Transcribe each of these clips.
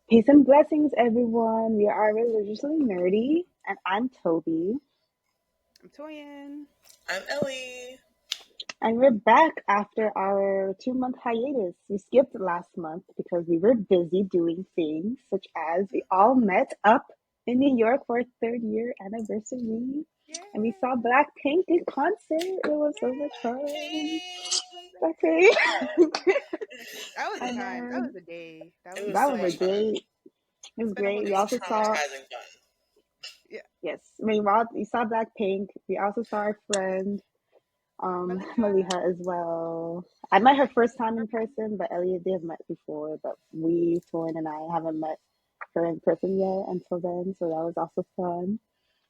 Peace and blessings, everyone. We are religiously nerdy, and I'm Toby. I'm Toyin. I'm Ellie. And we're back after our 2 month hiatus. We skipped last month because we were busy doing things such as we all met up in New York for our third year anniversary. And we saw Yay! Blackpink in concert. It was so much fun. Blackpink. Blackpink. That was a And time. That was then a day. That It was was that so was a much like fun. great. It was spend a whole great. We It was day. also saw traumatizing fun. Yeah, yes. Meanwhile, we saw Blackpink. We also saw our friend Malika. Maliha as well. I met her first time in person, but Elliot did have met before. But we, Torin and I, haven't met her in person yet until then, so that was also fun.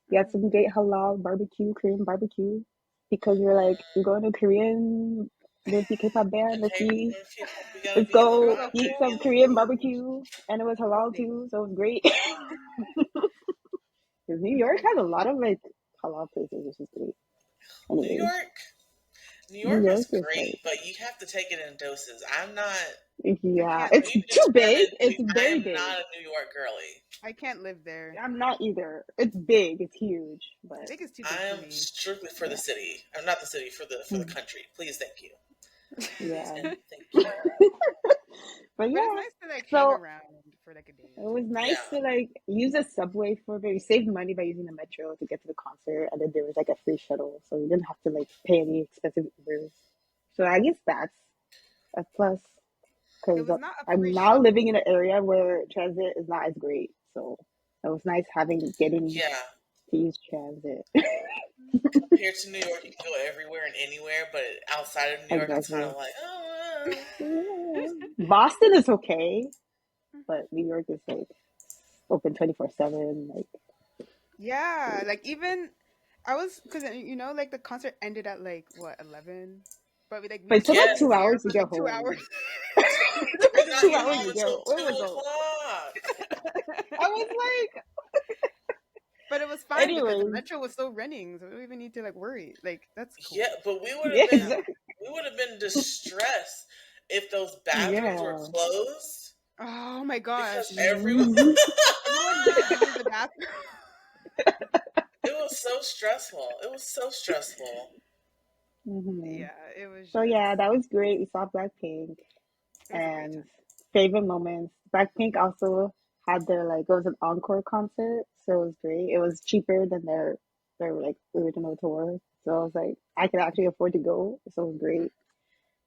We had some great halal barbecue, Korean barbecue, because we were like, we're going to Korean, there's the K-pop band. Let's Okay, see, we gotta let's be in the It go was vibe. a We eat gotta be some in whole the Korean mood. barbecue, and it was a whole halal day. too, so it was great. Because New It was a York whole has a day. lot of like halal places, which is great. New Anyways, York. New New York York is is like, great, but you have to take it in doses. I'm not. I yeah, can't it's live We've there. too big. determined It's I very am big. not a New York girly. I can't live there. I'm not either. It's big. It's huge, I but think it's too I big for am me. strictly for the yeah, city. I'm not the city for the Mhm. country. Please, thank you. Please Yeah. and thank you. But But it's yeah, nice to like hang so around for like a day it or was two. nice Yeah. to like use a subway for it. We saved money by using the metro to get to the concert, and then there was like a free shuttle, so we didn't have to like pay any expensive Ubers. So I guess that's a plus It because was not a I'm free now living shuttle. in an area where transit is not as great. So it was nice getting Yeah. to use transit. Compared to New York, you can go everywhere and anywhere, but outside of New York, it's kind Exactly. of like, oh, Yeah. Boston is okay, but New York is like open 24/7. Like, Yeah, like even I was because like the concert ended at like what 11, but we but it took stayed like in the two yes. theater hours to for get like 2 hours. home. It We took did like not two get hours home to get until home. Where was 2 it? o'clock. I was like, But it was fine because the anyways, metro was still running, so we don't even need to like worry. Like that's Yeah, cool. but yeah, exactly. we would have been distressed if those bathrooms were Yeah. closed Oh my because gosh, everyone Hmm. everyone needed to use the bathroom. it was so stressful. It was so stressful. Hmm. Yeah, it was So just yeah, that was great. We saw Blackpink it was a great and time. favorite moments. Blackpink also had their like it was an encore concert, so it was great. It was cheaper than their like original tour, so I was like I could actually afford to go, so it was great.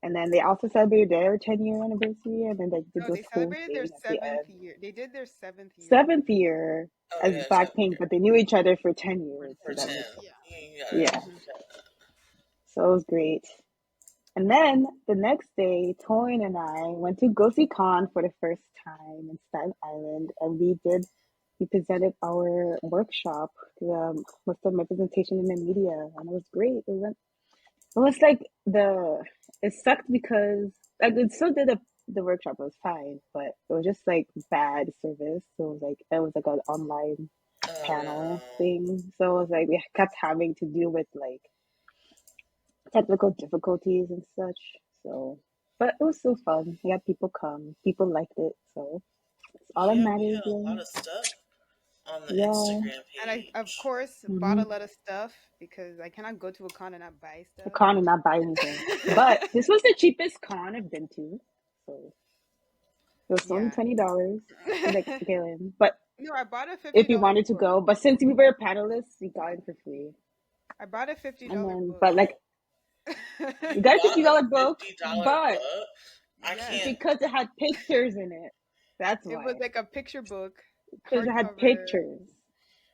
And then they also celebrated their 10-year anniversary, and then they did No, this they whole celebrated their thing at the seventh end. year. They did their 7th year Seventh anniversary year Oh as yeah, Blackpink, but they knew each other for 10 years, for so that 10. makes yeah. You got yeah. it. Hmm. So it was great. And then the next day, Toyin and I went to go see Khan for the first time in Staten Island, and we presented our workshop, Muslim representation in the media, and it was great. It was like it sucked because like it still did the workshop, it was fine, but it was just like bad service. So it was like an online Oh panel no. thing. So it was like we kept having to deal with like technical difficulties and such. So, but it was still fun. We had people come. People liked it. So it's all that Yeah, we matters. had a lot of stuff on the Yeah. Instagram And I, of page. course, bought Mm-hmm. a lot of stuff because I cannot go to a con and not buy A stuff. con and not buy anything. But this was the cheapest con I've been to. So it was only Yeah. $20 to like get in. But No, I bought a if fifty you dollar wanted to book. go, but since we were panelists, we got in for free. I bought a fifty And dollar then, book. but like, You we got a bought a $50 book, $50 but book? I Yes, can't. because it had pictures in it. That's it was why. like a picture book, Because it had hardcover. pictures.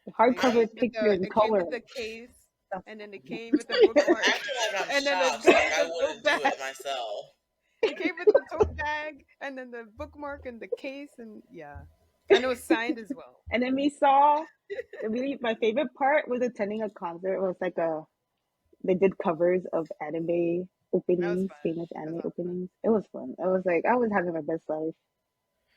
And I'm Hardcover pictures in it came color. with the case, That's and then it fine. came with the You're bookmark, acting like I'm and then shocked, like I the tote wouldn't do bag. it myself. It came with the tote bag, and then the bookmark and the case, and yeah, and it was signed as well. And then we saw really my favorite part was attending a concert. It was like they did covers of anime That was openings, fun. famous That was anime a lot of fun. openings. It was fun. I was like I was having my best life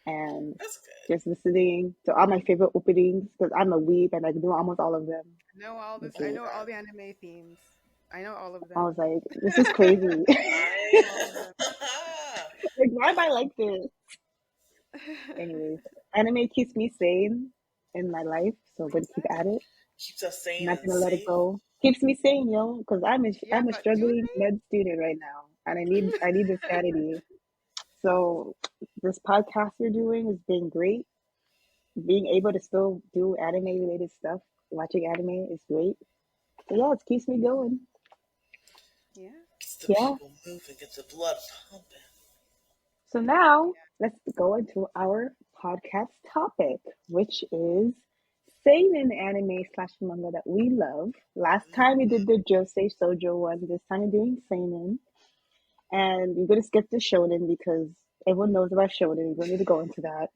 and That's good. just listening to all my favorite openings because I'm a weeb and I can do almost all of them. I know all This this. I is know all the anime themes. I know all of I was them. like, this is crazy. I know all of them. I Like, why am I like this? Anyways, anime keeps me sane in my life, so I'm gonna keep at it. Keeps us I'm sane not and gonna let it safe. go. Keeps me sane, yo, because Yeah, I'm a but do struggling med student right now, and I need the sanity. So this podcast we're doing has been great. Being able to still do anime related stuff, watching anime is great. So yeah, it keeps me going. they? Yeah. Gets the Yeah. people moving, gets the blood pumping. So now let's go into our podcast topic, which is seinen anime slash manga that we love. Last time we did the Josei Shoujo one. This time we're doing seinen, and we're gonna skip the shonen because everyone knows about shonen. We don't need to go into that.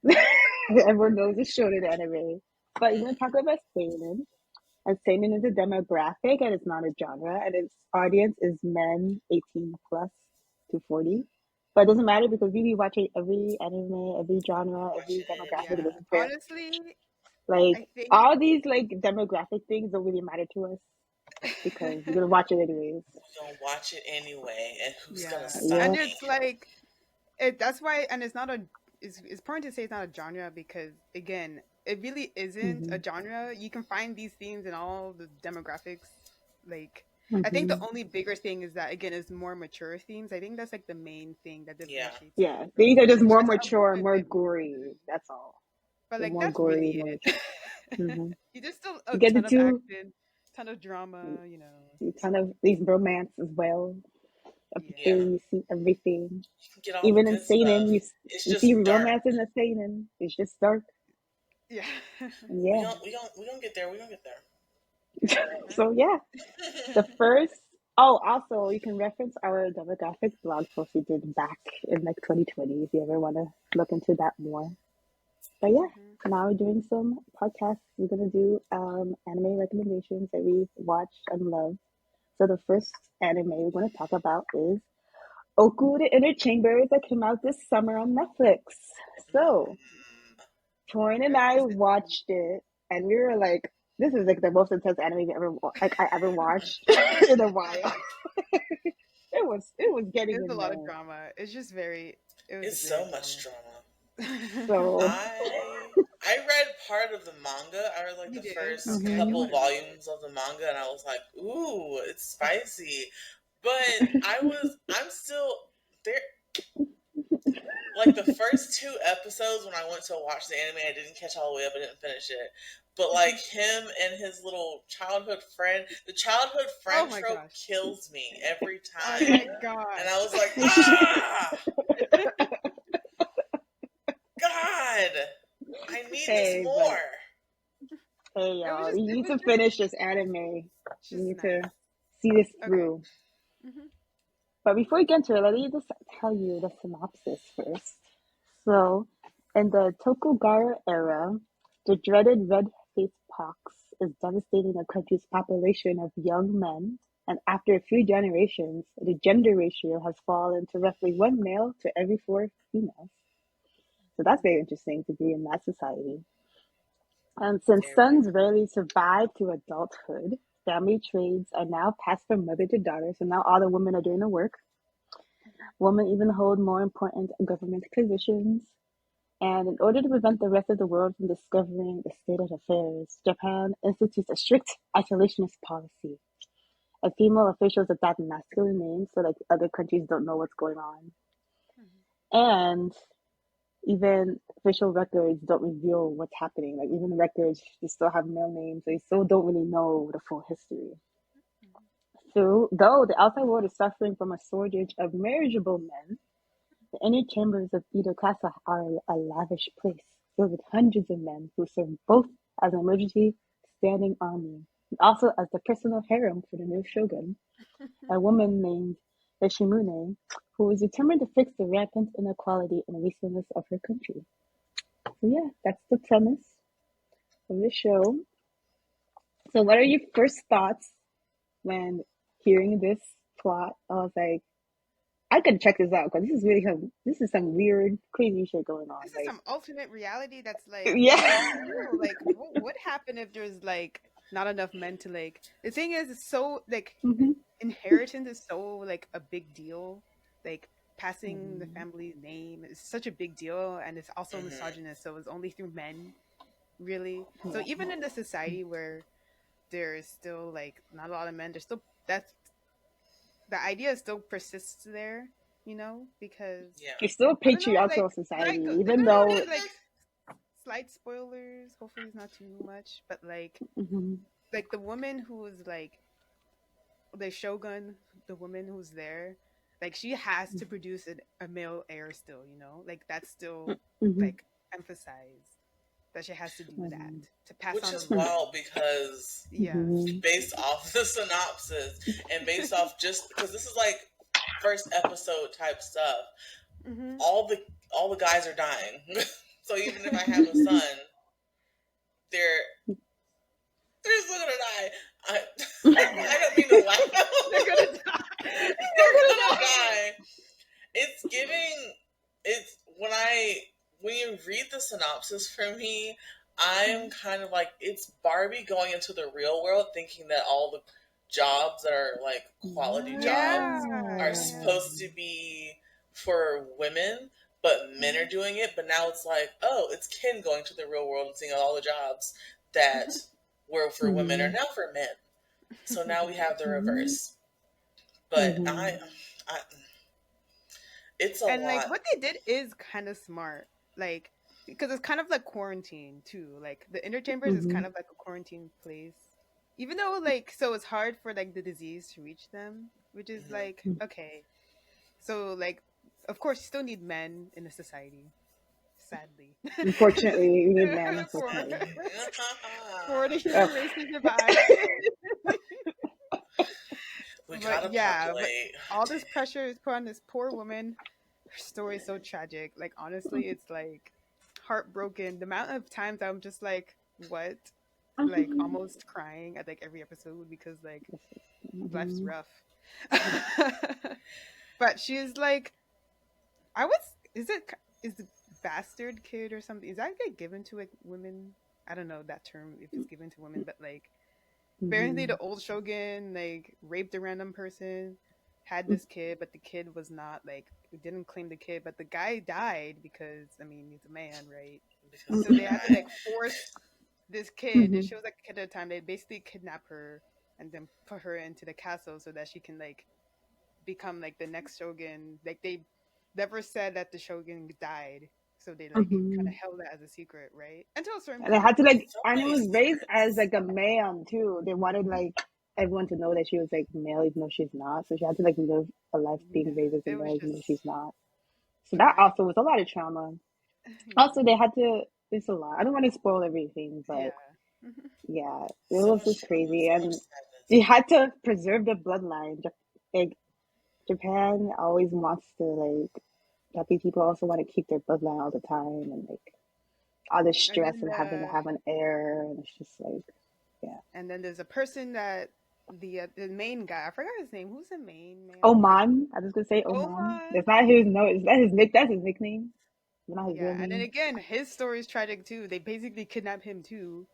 Everyone knows the shonen anime, but we're gonna talk about seinen. And seinen is a demographic, and it's not a genre, and its audience is men 18 plus to 40. But it doesn't matter because we be watching every anime, every genre, every Watching demographic. It Yeah. anything. doesn't care. Honestly, Like I think all these like demographic things don't really matter to us because we're gonna watch it anyways. We're gonna watch it anyway, and who's gonna yeah. stop Yeah. And me? it's like that's why and it's not a it's important to say it's not a genre because again, it really isn't a Mhm. genre. You can find these themes in all the demographics. Like I think the Mhm. only bigger thing is that again is more mature themes. I think that's like the main thing that Yeah. differentiates it Yeah. from These are just more just a mature, boy more with boobs. gory. That's all. But They're like more that's gory, really more it. mature. Mhm. There's still You a get the ton of two, action, ton of drama, you know. a ton of these romance as well. Yeah. Everything you see, everything. You can get all the Even in good stuff. seinen, It's you see just dark. romance in the seinen. It's just dark. Yeah. And We yeah. don't we don't we don't get there. We don't get there. So yeah, the first. Oh, also you can reference our demographic blog post we did back in like 2020 if you ever want to look into that more. But yeah, Hmm. now we're doing some podcasts. We're gonna do anime recommendations that we watched and love. So the first anime we're gonna talk about is Oku the Inner Chambers that came out this summer on Netflix. So Torin and Very I recently. watched it, and we were like, "This is like the most intense anime I ever watched in a while." It was getting It's a in lot of there. drama. It was It's very so much drama. drama. So, I read part of the manga. I read like You the did? first Okay, I do mhm. couple want to read it. volumes of the manga, and I was like, "Ooh, it's spicy." But I'm still there. Like the first two episodes when I went to watch the anime, I didn't catch all the way up. I didn't finish it. But like Mhm. him and his little childhood friend, the childhood Oh friend my trope gosh. kills me every Oh time. my And gosh. I was like, ah, God, I need this Hey, but more. hey, It was y'all, just you it need was to just finish this anime. it's You just need to nice. see this Okay. through. Hmm. But before we get into it, let me just tell you the synopsis first. So, in the Tokugawa era, the dreaded red face pox is devastating the country's population of young men, and after a few generations, the gender ratio has fallen to roughly one male to every four females. So that's very interesting to be in that society. And since Very weird. sons rarely survive to adulthood, family trades are now passed from mother to daughter. So now all the women are doing the work. Women even hold more important government positions. And in order to prevent the rest of the world from discovering the state of affairs, Japan institutes a strict isolationist policy. And female officials adopt masculine names so like other countries don't know what's going on. And even official records don't reveal what's happening. Like even records, they still have male names. They still don't really know the full history. So, though the outside world is suffering from a shortage of marriageable men, the inner chambers of Edo Castle are a lavish place filled with hundreds of men who serve both as an emergency standing army and also as the personal harem for the new shogun, a woman named Yoshimune, who is determined to fix the rampant inequality and wastefulness of her country. So yeah, that's the premise of the show. So what are your first thoughts when hearing this plot? I was like, I could check this out because this is some weird, crazy shit going on. This is Like, some alternate reality that's like yeah. real. Like what would happen if there's like not enough men to like the thing is it's so like Hmm. inheritance is so like a big deal. Like passing the family name is such a big deal, and it's also misogynist, so it's only through men, really. So even in the society where there is still like not a lot of men, there's still that's the idea still persists there, because Yeah. It's still a I don't know, like patriarchal society, they're even gonna though. get like slight spoilers. Hopefully, it's not too much, but Mhm, like the woman who was like the shogun, the woman who's there, like she has to produce a male heir still, like that's still mhm, like emphasized that she has to do that mhm, to pass Which on the is line. wild because Yeah. mhm, based off the synopsis and based off just because this is like first episode type stuff, Hmm. all the guys are dying. So even if I have a son, they're they're still gonna die. I I don't mean to laugh. They're gonna die. They're gonna die. It's giving. It's when you read the synopsis for me, I'm kind of like it's Barbie going into the real world, thinking that all the jobs that are like quality Yeah. jobs are Yeah. supposed to be for women, but men are Hmm. doing it. But now it's like, oh, it's Ken going to the real world and seeing all the jobs that were for women are mhm, now for men. So now we have the mhm, reverse. But mhm, I it's a And like lot. what they did is kind of smart, like because it's kind of like quarantine too. Like the inner chambers is mhm, kind of like a quarantine place, even though like so it's hard for like the disease to reach them, which is Mhm. like okay. So like, of course, you still need men in the society, sadly, Unfortunately, we need men. for Unfortunately, for the oh, human race to survive. We gotta But yeah, but populate. all this pressure is put on this poor woman. Her story is so tragic. Like honestly, it's like heartbroken. The amount of times I'm just like, what? Like almost crying at like every episode because like life's mhm. rough. But she's like, I was. Is the bastard kid or something? Is that like given to like women? I don't know that term if it's given to women, but like apparently the Mhm. old shogun like raped a random person, had this kid, but the kid was not like we didn't claim the kid, but the guy died because I mean he's a man, right? Because of So the they had to guy. like force this kid, and Mhm. she was like a kid at the time. They basically kidnap her and then put her into the castle so that she can like become like the next shogun. Like they never said that the shogun died, so they like kind of Mhm. held that as a secret, right? Until a certain And they point. had to like, So and it many was raised as secrets. like a man too. They wanted like everyone to know that she was like male, even though she's not. So she had to like live a life being raised as a Yeah, it was male, even just though she's not. So that yeah, also was a lot of trauma. Also, they yeah, had to. It's a lot. I don't want to spoil everything, but yeah. Mhm. yeah, it So was much just trauma, crazy, so much and they sadness. had to preserve the bloodline. Like Japan always wants to like Japanese people also want to keep their bloodline all the time, and like all the And stress then of having to have an heir, and it's just like, yeah. there's a person that the main guy. I forgot his name. Who's the main man? Oman, I was gonna say Oman. Oman. That's not his no. Is that his nick? That's his nickname. It's not his real Yeah, and then name. again, his story is tragic too. They basically kidnapped him too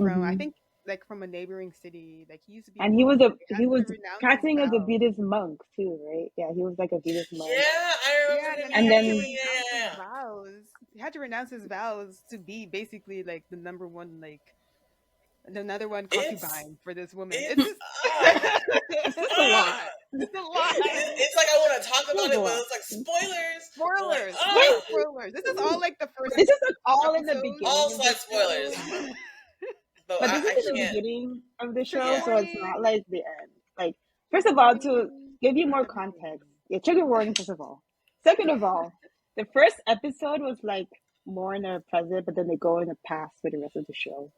from I Hmm. think like from a neighboring city. Like he used to be a And monk, and he he has was to renounce his practicing as a vows. Buddhist monk too, right? Yeah, he was like a Buddhist monk. Yeah, I Yeah, remember and him. then he And Yeah, had to then renounce his yeah, vows. He had to renounce his vows to be basically like the number one, like another one yeah. It's concubine for this woman. It's it's just, ah it's just a ah. lot. It's a lot. It's like I want to talk it about was a it, but lot. it's like spoilers. But like Spoilers, slight ah, spoilers. This is all like the first This is like all in the episode. beginning all of the slight spoilers. show. But But this is I in the can't. beginning of the Trigger show, Yeah. so it's warning. not like the end. Like, first Trigger of all, to warning. give you more Everything. context, yeah, trigger warning, first of all. Second of all, the first episode was like more in the present, but then they go in the past for the rest of the show.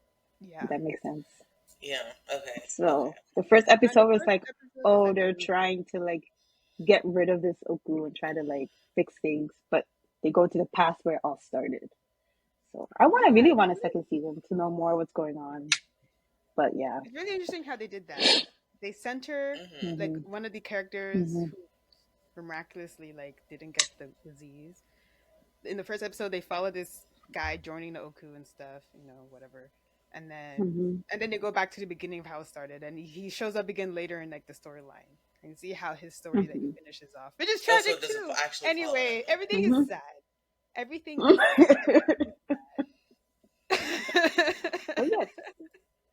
If Yeah. that makes sense. Yeah. Okay. So Okay. the first And the episode was first like, episode is oh, like a they're really good. trying to like get rid of this Oku and try to like fix things, but they go to the past where it all started. So I want to Yeah, really want a second season to know more what's going on. But yeah. it's really interesting how they did that. They center Mhm. like Hmm. one of the characters Hmm. who miraculously like didn't get the disease. In the first episode, they follow this guy joining the Oku and stuff, whatever. And then Hmm. and then they go back to the beginning of how it started, and he shows up again later in like the storyline. and see how his story like Mhm. finishes off. Which is Oh, so tragic it doesn't too. actually follow him. Anyway, everything is Mhm. sad. Everything is Oh yes,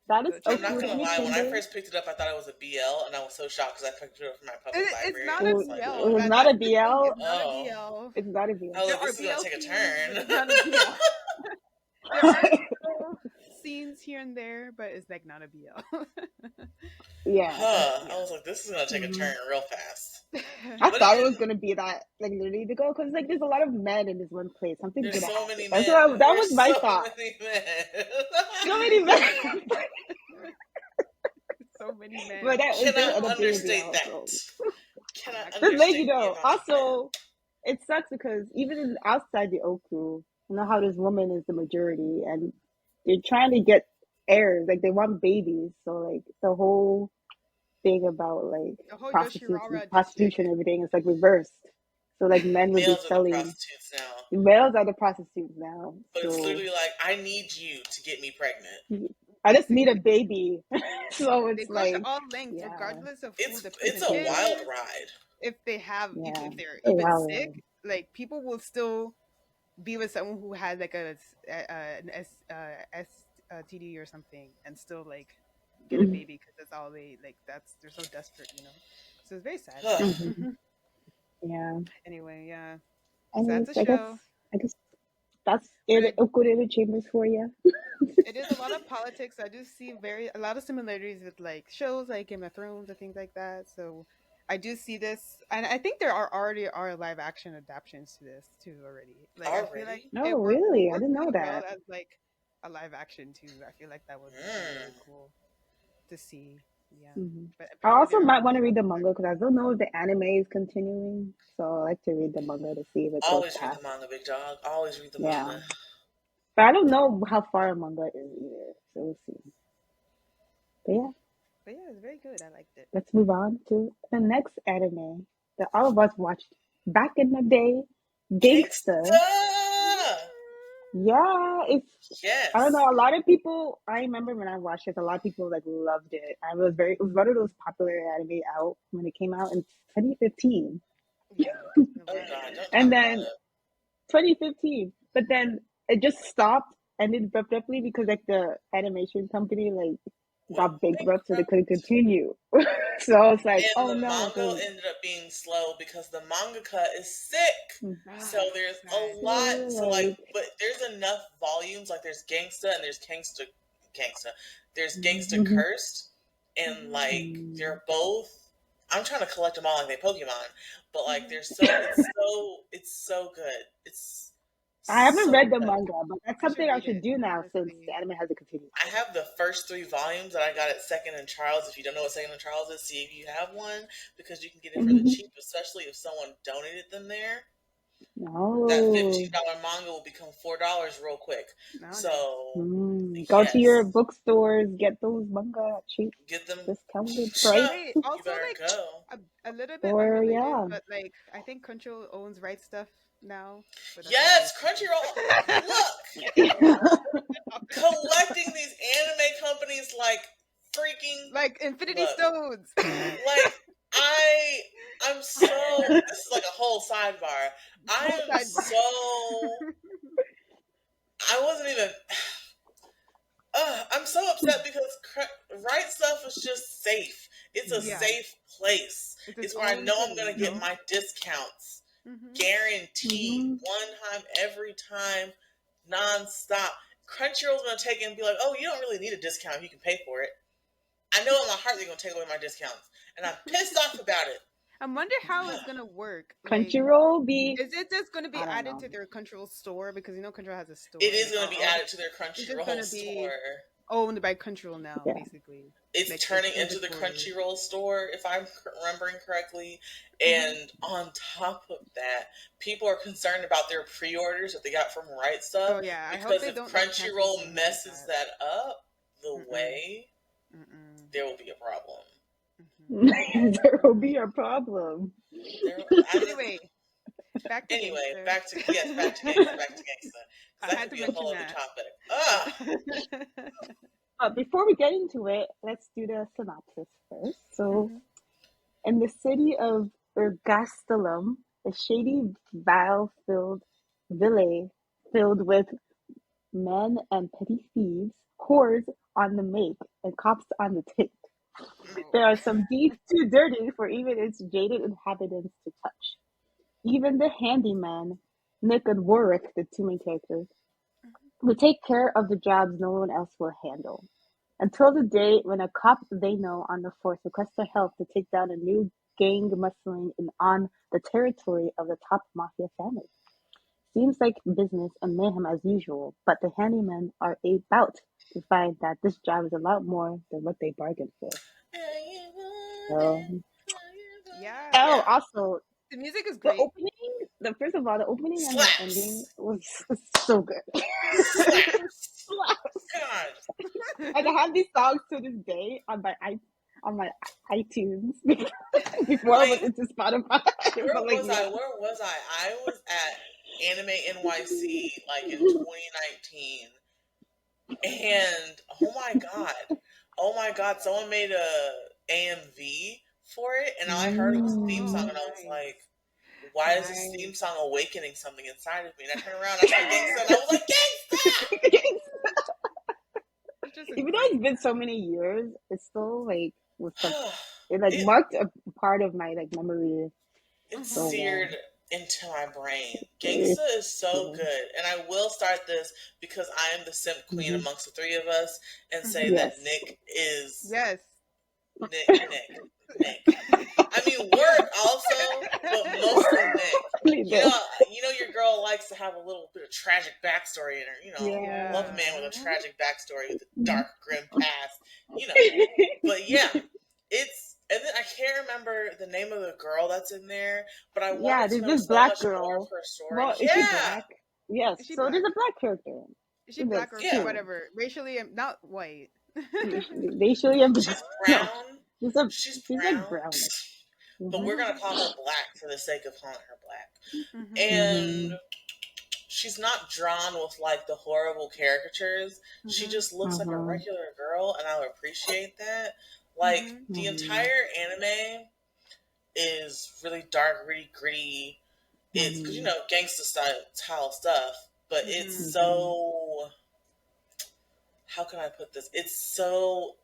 that is so I'm not Oku gonna Daily lie. When I Chambers. first picked it up, I thought it was a BL, and I was so shocked because I picked it up from my public it's library, not and I a was It like, BL. was That, not a that's the thing. BL. It's not a oh, BL. It's not a I was There like, are this is gonna BL take a scenes, but turn. it's not a BL. There are still scenes here and there, but it's like not a BL. Yeah. Huh. I Yeah. was like, this is gonna take a turn Mhm. real fast. I But it thought it was didn't. gonna be that like literally to go because like there's a lot of men in this one place. Something's There's gonna so happen. many That's men. what that was There's my so thought. many men. So many men, So many men. but that it didn't Cannot end up being a understate BL. So that. I'm Cannot actually just let gonna you understate the know. amount of men. Also, it sucks because even outside the Oku, you know how this woman is the majority, and they're trying to get heirs. Like they want babies. So like the whole thing about like the whole prostitutes and Yoshirawa prostitution district. and everything is like reversed. So like men would be Males are the selling. prostitutes now. Males are the prostitutes now. But it's So literally like, I need you to get me pregnant. I just need a Basically, baby. So they it's go to like, all lengths, yeah, regardless of who It's the it's person a wild is. ride. If they have, yeah, if they're a even wild sick, ride. like people will still be with someone who has like an STD or something, and still like get a baby because that's all they like. That's they're so desperate, you know. So it's very sad. Mm-hmm. Yeah. Anyway, yeah. So Anyways, that's a show, I guess that's but it. Ukulele chambers for you. it is a lot of politics. I do see a lot of similarities with like shows like Game of Thrones and things like that. So I do see this, and I think there are already are live action adaptations to this too already. Like I feel like Already? No, it would really, I work didn't know really well that. as like a live action too. I feel like that would be really Mm. cool to see. Yeah, Hmm. but I apparently also there are might want to read already the live manga because I don't know if the anime is continuing. So I like to read the manga to see if it goes Always read past. the manga, big dog. Always read the Yeah, manga. but I don't know how far a manga is either. So we'll see. But yeah, but yeah, it's very good. I liked it. let's move on to the next anime that all of us watched back in the day, Gangsta. Gangsta! Yeah, it's I don't Yes. know. A lot of people. I remember when I watched it, a lot of people like loved it. I was very. It was one of those popular anime out when it came out in 2015, Yeah, a Oh while god, ago. don't and talk about then it. 2015. But then it just stopped, ended abruptly because like the animation company like Went got bankrupt, so they couldn't bankrupt. continue. So I was like, And oh the no. manga So ended up being slow because the mangaka is sick. So Ah, there's a sad. lot. So like, like, but there's enough volumes. Like there's Gangsta and there's Gangsta. There's Gangsta mhm, Cursed, and Mm-hmm. like mm. they're both. I'm trying to collect them all like they Pokemon, but like Mm-hmm. they're so it's so good. It's I haven't so read the good. manga, but that's I should something I read should it, do now since honestly. the anime hasn't continued. I have the first 3 volumes that I got at Second and Charles. If you don't know what Second and Charles is, see if you have one because you can get it for the Mhm. cheap, especially if someone donated them there. That No. $15 manga will become $4 real quick. Oh, nice. So, Go to your yes, bookstores, get those manga at cheap get them. discounted price. Wait, You also better like go. a little bit Or unrelated, yeah. but like I think Crunchyroll owns Right Stuff now, but that's another Yes, discussion. Crunchyroll. Look, collecting these anime companies like freaking Like Infinity look. Stones. Like I'm so this is like a whole sidebar. I Whole am sidebar. so I wasn't even I'm so upset because Right Stuff is just safe. It's a Yeah, safe place. it's its It's where I own know I'm thing, gonna you get know. my discounts. Hmm. Guaranteed. Hmm. One time, every time, nonstop. Crunchyroll's gonna take it and be like, oh, you don't really need a discount, you can pay for it. I know in my heart they're gonna take away my discounts. And I'm pissed off about it. I wonder how it's gonna work. Like, Crunchyroll be is it just gonna be I don't added know. to their Crunchyroll store because you know Crunchyroll has a It store? is Like, going to be all the added to their it's just Crunchyroll gonna be store. owned by Crunchyroll now, Yeah. basically. It's Like its turning into the inventory. Crunchyroll store, if I'm remembering correctly. Hmm. And on top of that, people are concerned about their pre-orders that they got from Right Stuff Oh yeah, I hope because they if don't like cancel Crunchyroll things like messes that. that up the Mm-mm. way, Mm-mm. there will be a problem. Mm-hmm. There will be a problem. There, I just, Anyway, back to anyway, Gangster. back to Gangsta, because I that had could to be a mention whole other that. topic. Ah, Before we get into it, let's do the synopsis first. So, Hmm. In the city of Ergastelum, a shady, vile-filled village filled with men and petty thieves, whores on the make, and cops on the take. There Oh. are some deeds too dirty for even its jaded inhabitants to touch. Even the handyman, Nick and Warwick, the two main characters, will take care of the jobs no one else will handle. Until the day when a cop they know on the force requests their help to take down a new gang muscling on the territory of the top mafia family. Seems like business and mayhem as usual, but the handymen are about to find that this job is a lot more than what they bargained for. Yeah, you want So, it. Yeah, you want- Yeah. oh, yeah. also The music is the great. opening. The first of all, the opening and the ending Slaps. was so good. Slaps. God. And I have these songs to this day on my iTunes before I went Like, into Spotify. where But like, was I? yeah. Where was I? I was at Anime NYC like in 2019. And oh my god, someone made a AMV for it, and all I heard was the theme song, Oh, Mm. and I was nice. like, "Why is this Nice. theme song awakening something inside of me?" And I turned around, I saw Gangsta, and I was like, "Gangsta!" It's just a Even though great. it's been so many years, it's still like was such it like it marked a part of my like memory it so Mhm. well. seared into my brain. It's, Gangsta is so yeah. good, and I will start this because I am the simp queen Mhm. amongst the three of us, and say Mhm. that Yes. Nick is Yes. Nick. I mean, work also, but mostly Nick. You Nick. know, your girl likes to have a little bit of tragic backstory in her. Love a Yeah. man with a Yeah. tragic backstory with a Mhm. dark, grim past. You know, but yeah, it's and then I can't remember the name of the girl that's in there, but I Yeah, wanted to there's know this so black much more of girl. her story. Well, is she Yeah, black? Yes. Is she So there's black? a black character. Is she So there's black or yeah. two. whatever? Racially, I'm not white. Racially and She's no, brown. she's a She's she's like brown, brownish. but we're Mhm. gonna call her black for the sake of calling her black. Mhm. And Mhm. she's not drawn with like the horrible caricatures. She Mhm. just looks like a Mhm. regular girl, and I appreciate that. Like Mhm. the Mhm. entire anime is really dark, really gritty. It's because Mhm. gangsta style stuff, but it's Mhm. Mhm. so. How can I put this? It's so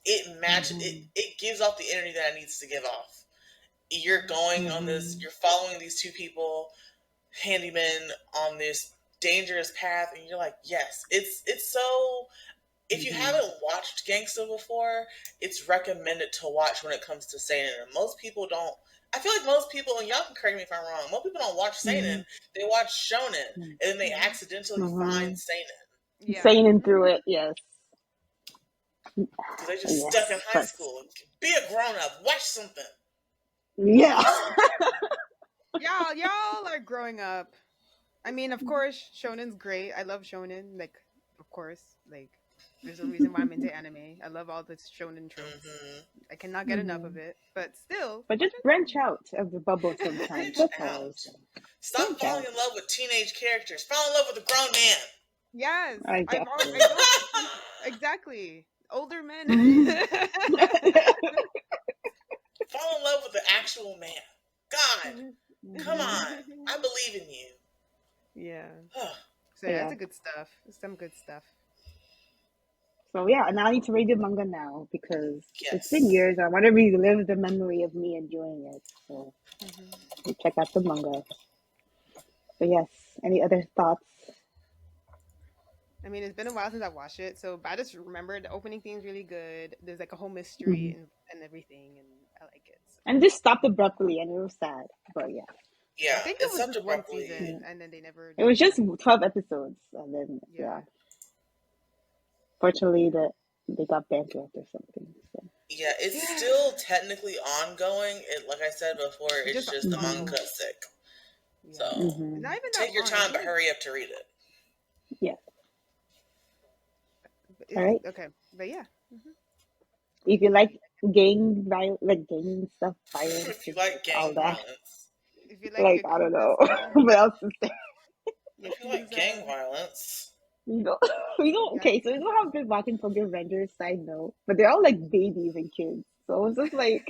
it matches it. Mhm. It gives off the energy that it needs to give off. You're Mhm. going on this. Mhm. You're following these two people, handymen, on this dangerous path, and you're like, yes, it's so. If you Mhm. haven't watched Gangsta before, it's recommended to watch when it comes to seinen. And most people don't. I feel like most people, and y'all can correct me if I'm wrong. Most people don't watch seinen; Mhm. they watch shonen, and then they Mhm. accidentally find Mhm. seinen Yeah. Sailing Mhm. through it, yes. because they just stuck in Yes, high but school. Be a grown up. Watch something. yeah. Watch something. Y'all are growing up. I mean, of course, shonen's great. I love shonen. Like, of course, like, there's a reason why I'm into anime. I love all the shonen tropes. Mm-hmm. I cannot get enough of Mhm. it. But still, But watch just branch out of the bubble it. sometimes. Branch That's all I was out. saying. Stop Branch falling out. in love with teenage characters. Fall in love with a grown man. Yes, I I guess. don't exactly older men. Mhm. Fall in love with the actual man. God, come Mhm. on. I believe in you. Yeah. Oh, So But yeah, yeah. it's a good stuff. Some good stuff. So yeah, now I need to read the manga now because it's been yes. years. I want to relive the memory of me enjoying it. So Hmm. check out the manga. But yes, any other thoughts? I mean, it's been a while since I watched it, so but I just remember the opening theme is really good. There's like a whole mystery Hmm. and everything, and I like it. So And just stopped abruptly, and it was sad. But yeah, I Yeah, think it it was stopped just one abruptly. season, yeah. and then they never It did was just anything. 12 episodes, and then yeah, Yeah. fortunately that they got bankrupt or something. So. Yeah, it's Yeah. still technically ongoing. Like I said before, It it's just just the stopped Hmm. manga's going. sick. Yeah. So It's Hmm. not even that take your long. I time, think but hurry up to read it. Yeah. All it's right. okay, but yeah. Hmm. If you like like gang stuff, violence, If you and like all gang that, violence. If you like like I don't know Yakuza, what else to say. If you like gang Yakuza, violence. You know, we don't. yeah. Okay, so we don't have been watching Tokyo Rangers. Side note, but they're all like babies and kids. So it's just like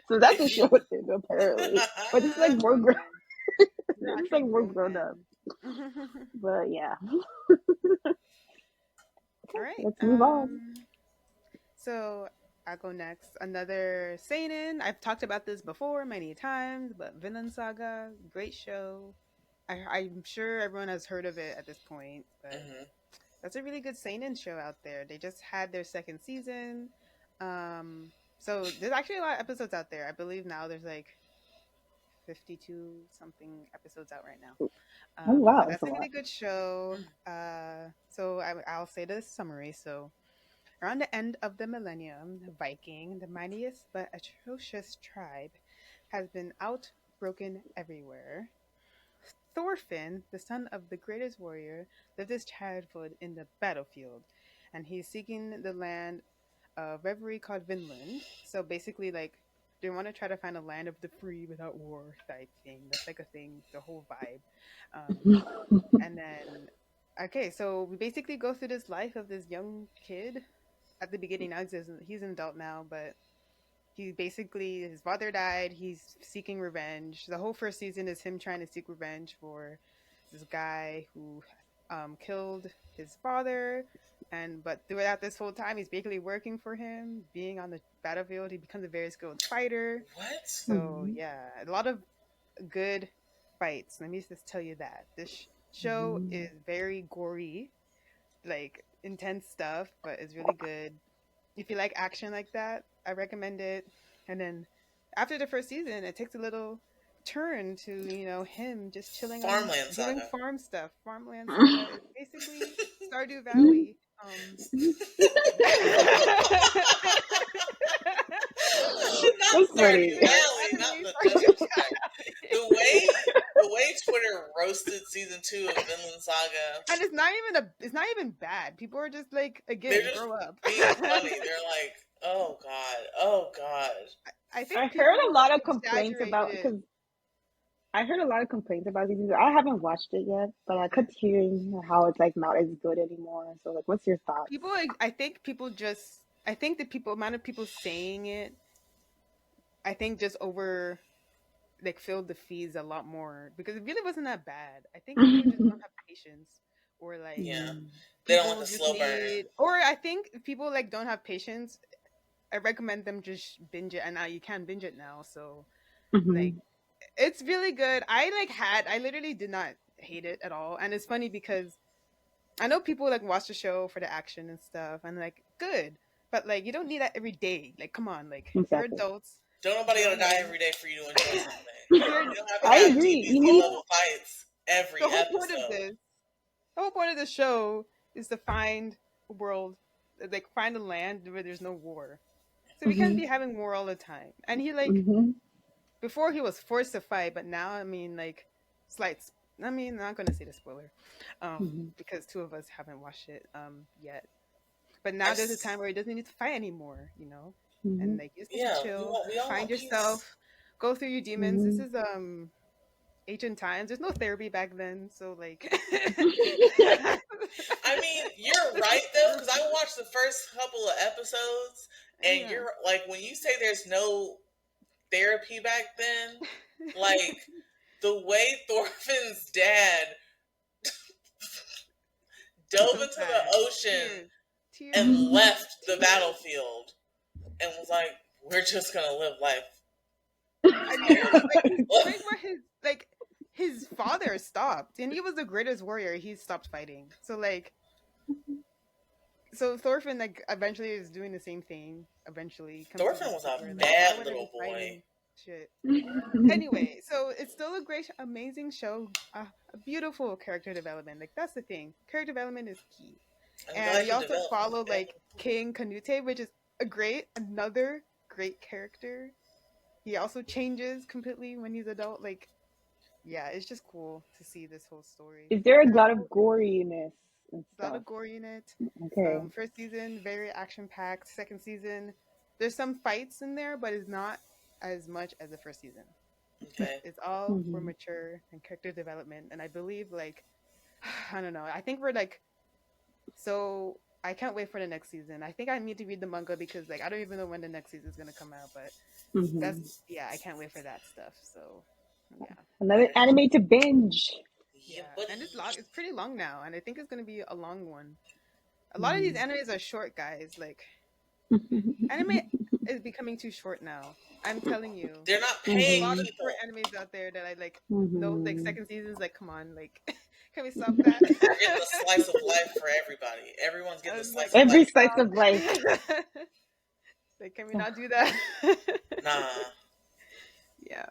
So that's a If show you thing, apparently. But it's like more grown. They're It's actually like more grown grown up. men. But yeah. All Okay, right. let's move on. So I'll go next. Another seinen. I've talked about this before many times, but Vinland Saga, great show. I'm sure everyone has heard of it at this point, but Mhm. that's a really good seinen show out there. They just had their second season. So there's actually a lot of episodes out there. I believe now there's like 52 something episodes out right now. Oh wow, But that's that's a a lot. really good show. I'll say the summary. So around the end of the millennium, the Viking, the mightiest but atrocious tribe, has been outbroken everywhere. Thorfinn, the son of the greatest warrior, lived his childhood in the battlefield, and he's seeking the land of reverie called Vinland. So basically, like, they want to try to find a land of the free without war type thing. That's like a thing, the whole vibe. And then, okay, so we basically go through this life of this young kid. At the beginning, now he's an adult now, but he basically his father died. He's seeking revenge. The whole first season is him trying to seek revenge for this guy who killed his father. And but throughout this whole time, he's basically working for him, being on the battlefield. He becomes a very skilled fighter. What? So yeah, a lot of good fights. Let me just tell you that this show is very gory, like intense stuff, but it's really good. If you like action like that, I recommend it. And then after the first season, it takes a little turn to him just chilling on Farmland doing Saga. farm stuff. Farmland Saga is basically Stardew Valley. Not That's Stardew funny. Very Valley, not anime the Stardew disrespect. Valley. The way Twitter roasted season 2 of Vinland Saga, And it's not even bad. People are just like, they're again, just grow up. being funny. They're like, oh god, oh god. I I think heard a people lot of complaints exaggerated about it. because I heard a lot of complaints about these. I haven't watched it yet, but I kept hearing how it's like not as good anymore. So like, what's your thoughts? People, I think people just, I think the people, amount of people saying it, I think just over, like, filled the feeds a lot more because it really wasn't that bad. I think people just don't have patience, or like Yeah, Mm. they don't want people the just slow burn. need, or I think if people like don't have patience, I recommend them just binge it, and now you can binge it now. So like, Mhm. it's really good. I literally did not hate it at all, and it's funny because I know people like watch the show for the action and stuff, and like good, but like you don't need that every day. Like, come on, like you're Exactly. adults, Don't nobody gotta grown die men. every day for you to enjoy something. You're You don't have to I have again agree. You DBZ need whole level fights every the whole point of episode. this, the whole point of the show is to find a world, like find a land where there's no war. So we can't hmm be having war all the time. And he like hmm before he was forced to fight, but now I mean like slight. I mean, I'm not gonna say the spoiler, hmm because two of us haven't watched it yet. But I now there's a s- time where he doesn't need to fight anymore, hmm and like you're supposed to yeah, chill, we all find want peace. yourself, go through your demons. This hmm is ancient times. There's no therapy back then, so like I mean, you're right though, because I watched the first couple of episodes, and yeah. you're like, when you say there's no therapy back then, like the way Thorfinn's dad It's dove so into sad. the ocean Tears, tears, and left the tears. battlefield and was like, "We're just gonna live life." And he was like to the point where his father stopped, and he was the greatest warrior. He stopped fighting. So like, so Thorfinn like eventually is doing the same thing. Eventually comes to Thorfinn this was point a where like, why bad would I little be boy. fighting shit? Anyway, so it's still a great, amazing show. A beautiful character development. Like that's the thing. Character development is key. I'm And glad we you also developed follow him. like King Canute, which is another great character. He also changes completely when he's adult. Like, yeah, it's just cool to see this whole story. Is there a Very lot of cool. goriness and A lot stuff? of gore in it. Okay. First season, very action packed. Second season, there's some fights in there, but it's not as much as the first season. But Okay. it's all for hmm mature and character development. And I believe, like, I don't know. I think we're like, so I can't wait for the next season. I think I need to read the manga because, like, I don't even know when the next season is gonna come out. But That's Mhm. I can't wait for that stuff. So yeah. Another Yeah. anime to binge. Yeah, Yeah, and it's long. buddy. It's pretty long now, and I think it's gonna be a long one. A lot of these Mhm. animes are short, guys. Like anime is becoming too short now. I'm telling you, They're not there's a paying lot Mhm. of short people. animes out there that I like. Those like Mhm. second seasons, like, come on, like, can we stop that? They're getting a slice of life for everybody. Everyone's getting I a was like, slice of can we Every life. slice of life. stop? Like, can we not do that? Nah. Yeah.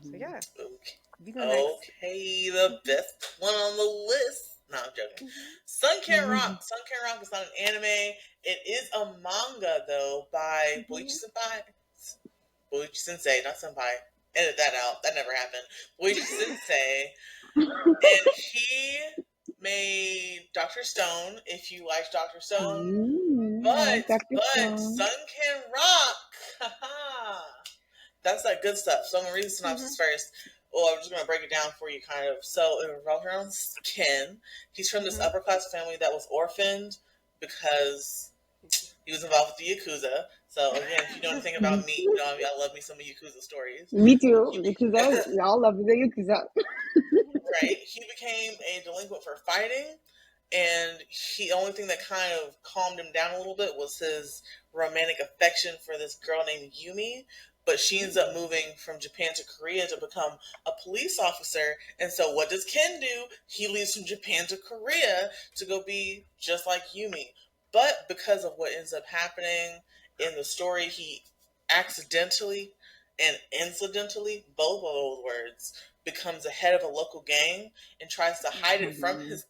So Mhm. yeah, Okay. you go next. Okay, the best one on the list. No, I'm joking. Mhm. Sun Can Mhm. Rock. Sun Can Rock is not an anime. It is a manga though by Boichi Mhm. Senpai. Boichi Sensei, not Senpai. Edit that out. That never happened. Boichi Sensei. And he made Doctor Stone, if you like Doctor Stone. I like Dr. But Stone. Sun Can Rock. That's that good stuff. So I'm gonna read the synopsis Mhm. first. Well, I'm just gonna break it down for you, kind of. So it revolves around Ken. He's from this Mhm. upper class family that was orphaned because he was involved with the Yakuza. So again, if you know anything about me, you know I love me some Yakuza stories. Me too. He Yakuza. We all love the Yakuza. right? He became a delinquent for fighting, and the only thing that kind of calmed him down a little bit was his romantic affection for this girl named Yumi. But she ends up moving from Japan to Korea to become a police officer. And so, what does Ken do? He leaves from Japan to Korea to go be just like Yumi. But because of what ends up happening in the story, he accidentally and incidentally, both of those words, becomes the head of a local gang and tries to hide it from Mhm.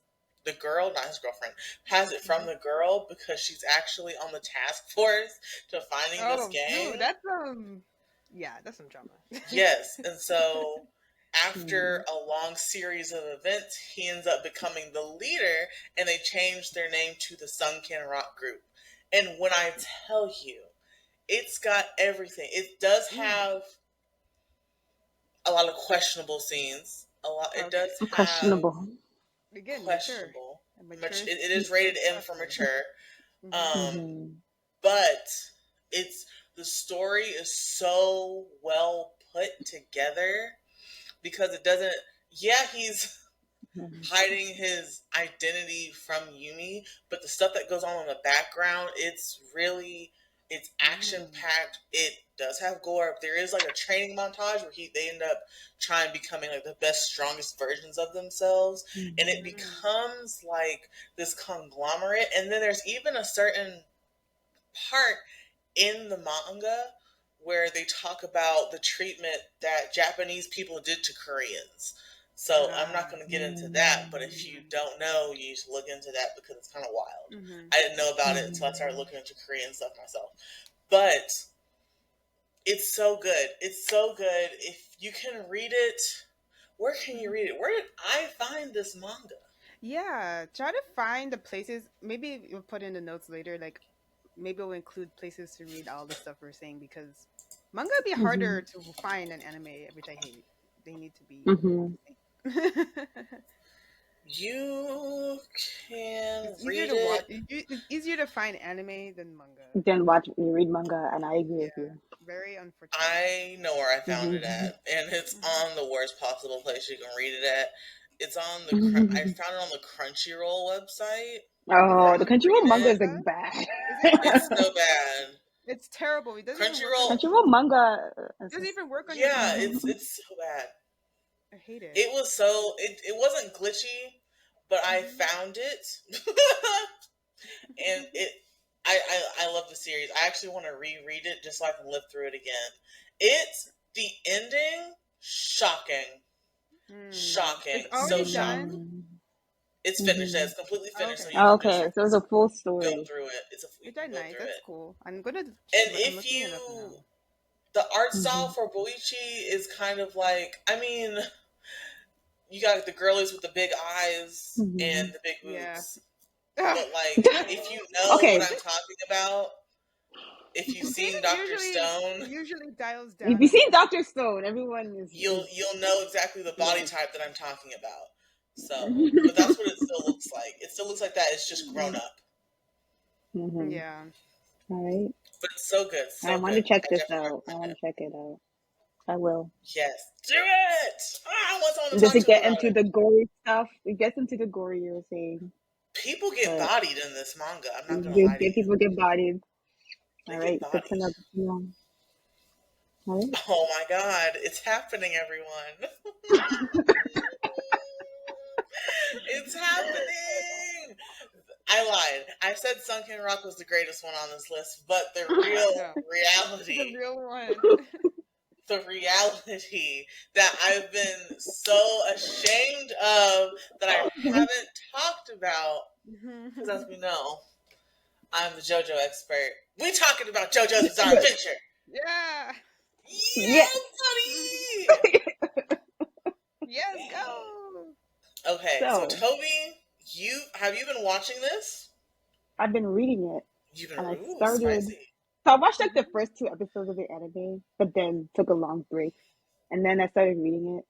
the girl, not his girlfriend, hides it from Mhm. the girl because she's actually on the task force to finding this Oh, dude, gang. that's yeah, that's some drama. Yes, and so after Mhm. a long series of events, he ends up becoming the leader, and they change their name to the Sunken Rock Group. And when I tell you, it's got everything. It does Mm, have a lot of questionable scenes. A lot. It okay. does have Questionable. Again, mature. questionable. A mature It is rated M for character. mature. Mhm. Um, Mhm. but it's the story is so well put together because it doesn't. Yeah, he's Mhm. hiding his identity from Yumi, but the stuff that goes on in the background, it's action Mm. packed. It does have gore. There is like a training montage where they end up trying becoming like the best, strongest versions of themselves, and it Mhm. Mm. becomes like this conglomerate. And then there's even a certain part in the manga where they talk about the treatment that Japanese people did to Koreans. So I'm not Ah. going to get into that, but if you Mhm. don't know, you should look into that because it's kind of wild. Mhm. I didn't know about it until I started Mhm. looking into Korean stuff myself. But it's so good. It's so good. If you can read it, where can you Mhm. read it? Where did I find this manga? Yeah, try to find the places. Maybe we'll put in the notes later. Like, maybe we'll include places to read all the stuff we're saying because manga be harder Mhm. to find an anime, which I hate. They need to be Mhm. the same. You can It's easier read to watch. it. It's easier to find anime than manga. Then watch you read manga, and I agree with Yeah, you. very unfortunate. I know where I found it Mhm. at, and it's Mhm. on the worst possible place you can read it at. It's on the I Mhm. found it on the Crunchyroll website. Is it Oh, the on Crunchyroll Read manga it. is manga? like bad. Is it It's terrible? so bad. It's terrible. It doesn't even work on Crunchyroll, your Crunchyroll phone. manga It is doesn't just. even work on your yeah, phone. it's so bad. I hate it. It was so it wasn't glitchy, but I Hmm. found it, and I love the series. I actually want to reread it just so I can live through it again. It's the ending shocking. It's Shocking. So already shocking. done. Mm. It's finished. Mhm. It's completely finished, so Okay. you can just Okay, so it's a full go story. through it. You Which can are go nice. through That's it. cool. I'm gonna. And I'm if looking it up you, now. the art style Mhm. for Boichi is kind of like, I mean, you got the girlies with the big eyes and Mhm. the big Yeah. boobs. Ugh. But like, if you know what Okay, I'm talking about, if you've The seen pacing Doctor usually Stone, usually dials if down you on seen that. Doctor Stone, everyone is you'll know exactly the body yes. type that I'm talking about. So, but that's what it still looks like. It still looks like that. It's just grown up. Mhm. Yeah. All right. But it's so good, I so want good. to check I this definitely out. I recommend want it. to check it out. I will. Yes, do it. I want someone to Does talk it to get about into it. the gory stuff? It gets into the gory, you were saying. People get But bodied in this manga. I'm not gonna lie to you. people get bodied. They All get right, good to bodied. know. Good to know. All right. Oh my god, it's happening, everyone. It's happening. I lied. I said Sunken Rock was the greatest one on this list, but the real No, the reality, real one. the reality that I've been so ashamed of that I haven't talked about, because as we know, I'm the JoJo expert. We talking about JoJo's Bizarre Adventure. Yeah. Yeah. Yeah, buddy. Yes, go. Okay, so So Toby, have you been watching this? I've been reading it, You've been and I started. spicy. So I watched like the Mhm. first two episodes of the anime, but then took a long break, and then I started reading it,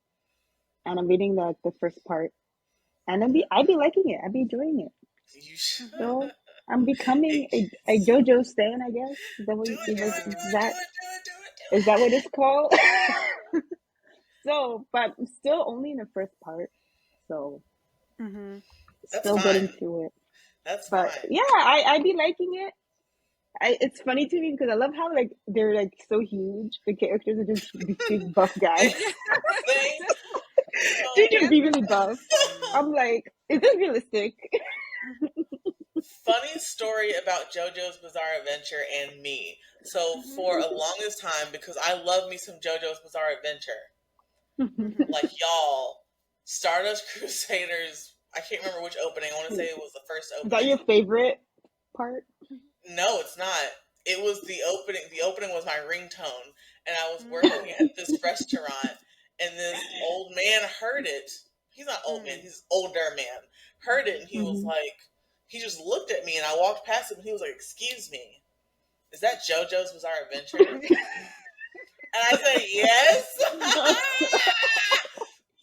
and I'm reading the first part, and I be liking it. I be enjoying it. You should. Mhm. So I'm becoming a Yes. JoJo stan, I guess. Is that what Do it, do it, do it, do that it, do it, do it, do is that what it. it's called? So, but I'm still only in the first part, so Mhm. That's still getting fine. through it. That's But fine. yeah, I be liking it. It's funny to me because I love how like they're like so huge. The characters are just these big buff guys. Yeah. Thing. They're So just Yes. be really buff. I'm like, is this realistic? funny story about JoJo's Bizarre Adventure and me. So Mhm. for a longest time, because I love me some JoJo's Bizarre Adventure, Mhm. like y'all, Stardust Crusaders. I can't remember which opening. I want to say it was the first Is that your opening. favorite part? No, it's not. It was the opening. The opening was my ringtone, and I was Mhm. working at this restaurant, and this old man heard it. He's not old man. Mhm. He's older man. Heard it, and he was Hmm. like, he just looked at me, and I walked past him, and he was like, "Excuse me, is that JoJo's Bizarre Adventure?" And I said, "Yes."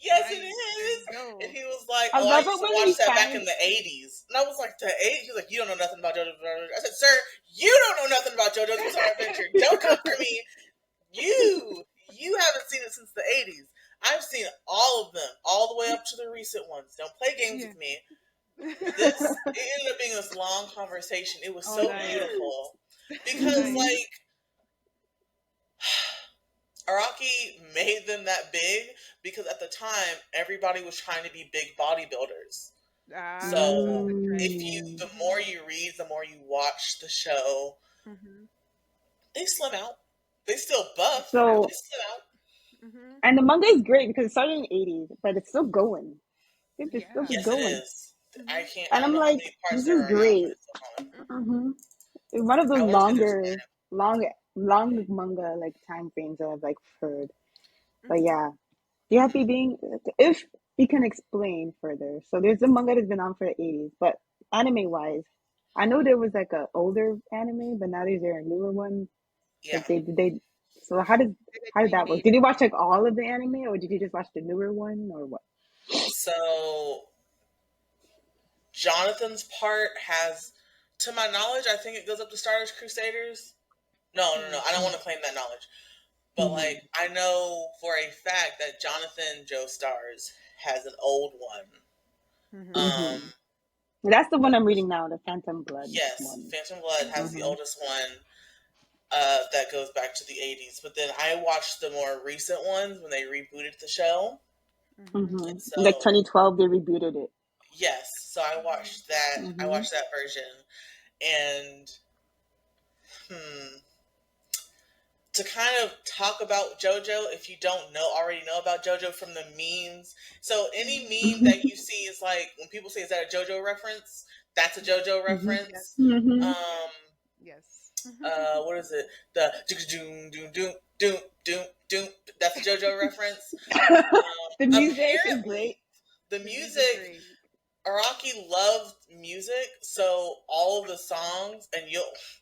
Yes, it Nice. There is. you And go. he was like, I "Oh, I love used it to when watch he that back in finds. the '80s." And I was like, "The '80s?" He was like, "You don't know nothing about JoJo's Bizarre Adventure." I said, "Sir, you don't know nothing about JoJo's Bizarre Adventure. Don't come for me. You haven't seen it since the '80s. I've seen all of them, all the way up to the recent ones. Don't play games Yeah. with me." It ended up being this long conversation. It was Oh, so nice. beautiful because, Nice. Mhm. like, Araki made them that big because at the time everybody was trying to be big bodybuilders. Ah, that was So a trend. Mm. the Mhm. more you read, the more you watch the show, Mhm. they slim out. They still buff, but So, they slim out. Mhm. and the manga is great because it started in the 80s, but it's still going. It just still Yeah. be Yes, it going. is. I Mhm. can't. I And don't I'm know how like, many parts this there is are now, but great. it's still going. Mhm. Hmm. One of the I want to finish it. long manga like time frames that I've like heard. But Mhm. yeah, you have to be being if you can explain further. So there's a manga that's been on for the 80s, but anime wise, I know there was like a older anime, but now there's a newer one. Yeah. Like they. So Did it how did that work? remade Did it? you watch like all of the anime, or did you just watch the newer one, or what? So Jonathan's part has, to my knowledge, I think it goes up to Stardust Crusaders. No, no, no. Mhm. I don't want to claim that knowledge. But Mm-hmm. like, I know for a fact that Jonathan Joe Stars has an old one. Mhm. Mm-hmm. Um, That's the one I'm reading now, the Phantom Blood yes, one. Phantom Blood has the Mm-hmm. oldest one. That goes back to the '80s. But then I watched the more recent ones when they rebooted the show, Mhm. and Mm-hmm. Like so 2012, they rebooted it. yes, so I Mhm. watched that. I Mm-hmm. watched that version, and hmm, to kind of talk about JoJo, if you don't already know about JoJo from the memes. So any Mhm. meme that you see is like when people say, "Is that a JoJo reference?" That's a Yes. JoJo Mm-hmm. Yes. reference. Mm-hmm. Um, Yes. what is it? The doom doom doom doom doom doom. That's a JoJo reference. The music is Apparently, great. the The music music, great. Araki loved music, so all of the songs, and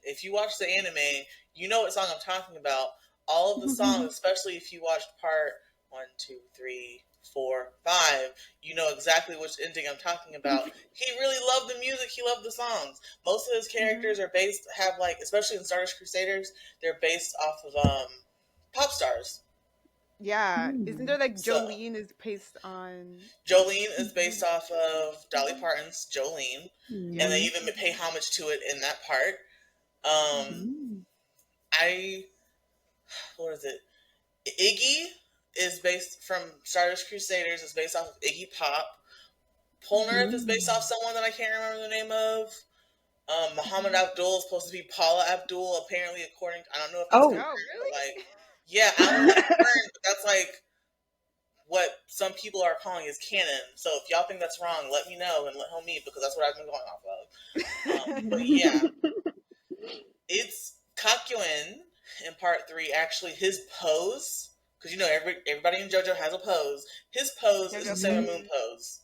if you watch the anime, you know what song I'm talking about. All of the songs, especially if you watched part one, two, three, 4, 5. You know exactly which ending I'm talking about. He really loved the music. He loved the songs. Most of his characters are based, have like, especially in Stardust Crusaders, they're based off of pop stars. Yeah, isn't there like So Jolene is based on? Jolene is based off of Dolly Parton's Jolene, and they Yeah. even pay homage to it in that part. Um, I what is it? Iggy is based from Stardust Crusaders. Is based off of Iggy Pop. Polnareff is based off someone that I can't remember the name of. Muhammad Abdul is supposed to be Paula Abdul. Apparently, according I don't know if that's Oh. Oh, confirmed, but really? like, yeah, I don't know if that's confirmed, but that's like what some people are calling is canon. So if y'all think that's wrong, let me know and let me because that's what I've been going off of. But yeah, it's Kakyoin in part 3. Actually, his pose, because you know everybody in JoJo has a pose. His pose is the JoJo Sailor pose. Moon pose.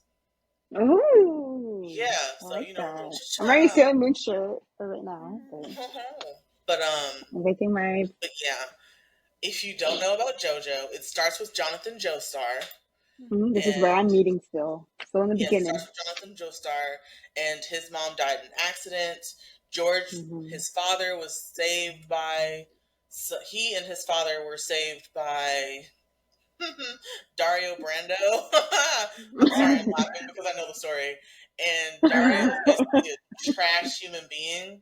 Ooh, Yeah, I so like you know, little that. I'm wearing a cha Sailor Moon shirt right now, but cha. But I'm making my. but yeah, if you don't know about JoJo, it starts with Jonathan Joestar, This is where and I'm meeting still. Still in the yes, it starts beginning. with Jonathan Joestar, and his mom died in an accident. George, his father, was saved by. So he and his father were saved by Dario Brando. I'm sorry, I'm laughing because I know the story. And Dario is basically a trash human being,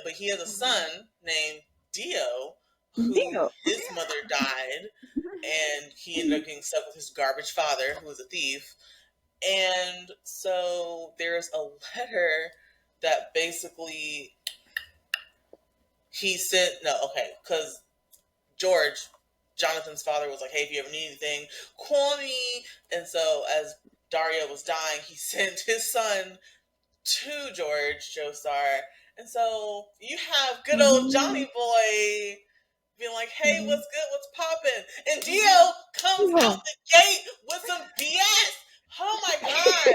but he has a son named Dio, who Deal. his mother died, and he ended up getting stuck with his garbage father, who was a thief. And so there's a letter that basically he sent. No, okay, because George, Jonathan's father, was like, "Hey, if you ever need anything, call me." And so, as Dario was dying, he sent his son to George Joestar. And so you have good old Johnny Boy being like, "Hey, what's good? What's poppin'?" And Dio comes out the gate with some BS. Oh my god!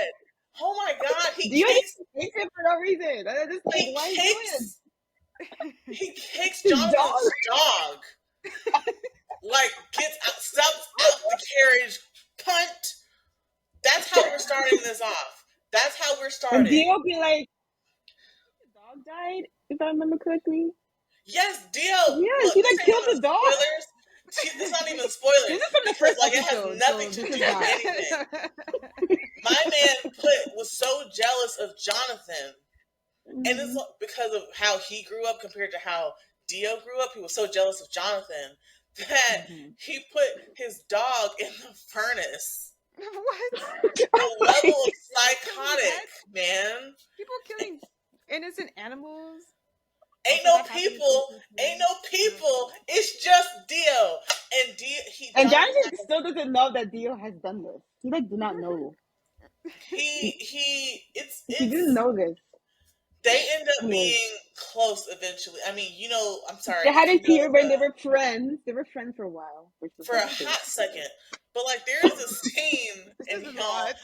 Oh my god! Dio just hates him for no reason. I just like, He why are you doing he kicks his dog? Jonathan's dog. Like gets out, steps out the carriage, punt. That's how we're starting this off. That's how we're And starting. Dio be like, the dog died, if I remember correctly. Yes, Dio. Yes, Look, he this like ain't killed even the dog. spoilers. This is not even spoilers This is from the because first like it has episode, nothing so to this do is with not. anything. My man was so jealous of Jonathan, and it's because of how he grew up compared to how Dio grew up. He was so jealous of Jonathan that he put his dog in the furnace. What? The level of Killing psychotic, pets? man. People killing innocent animals? Ain't Also, no that happened in people. Ain't no people. It's just Dio. And And Jonathan Jonathan still doesn't know that Dio has done this. He like did not know. He didn't it's know this. they end up Anyways, being close eventually. I mean, you know, I'm sorry they had if a you know period when they were friends. They were friends for a while, which was for a like hot cute. second. But like there is a scene This and is a y'all lot.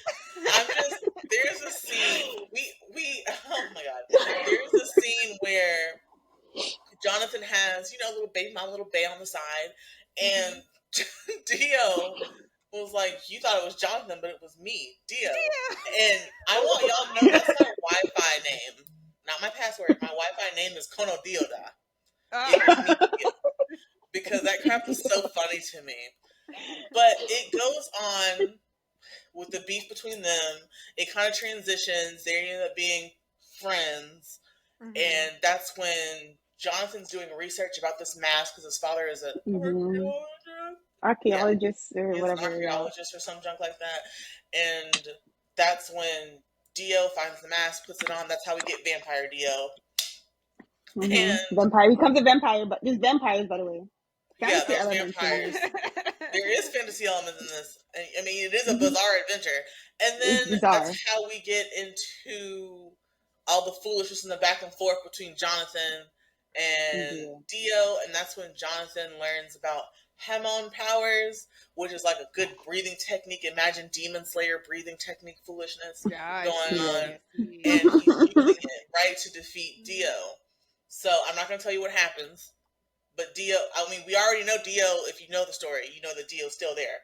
I'm just there's a scene we oh my god. There's a scene where Jonathan has, you know, my little bay on the side, and Dio was like, "You thought it was Jonathan, but it was me, Dio." And I want y'all to know that's my Wi-Fi name, not my password. My Wi-Fi name is Kono Dioda. It is me, Dio, because that crap was so funny to me. But it goes on with the beef between them. It kind of transitions. They end up being friends. And that's when Jonathan's doing research about this mask because his father is an archaeologist. Yeah, Archaeologists or he is an whatever. Yeah. archaeologist or some junk like that. And that's when Dio finds the mask, puts it on. That's how we get Vampire Dio. And Vampire becomes a vampire, but there's vampires, by the way. yeah, Fantasy there's elements in vampires. this. There is fantasy elements in this. I mean, it is a bizarre adventure. And It's then that's bizarre. how we get into all the foolishness and the back and forth between Jonathan and Dio. And that's when Jonathan learns about Hamon powers, which is like a good breathing technique. Imagine Demon Slayer breathing technique foolishness going on. And he's using it, right, to defeat Dio. So I'm not going to tell you what happens. But Dio, I mean, we already know Dio. If you know the story, you know that Dio's still there.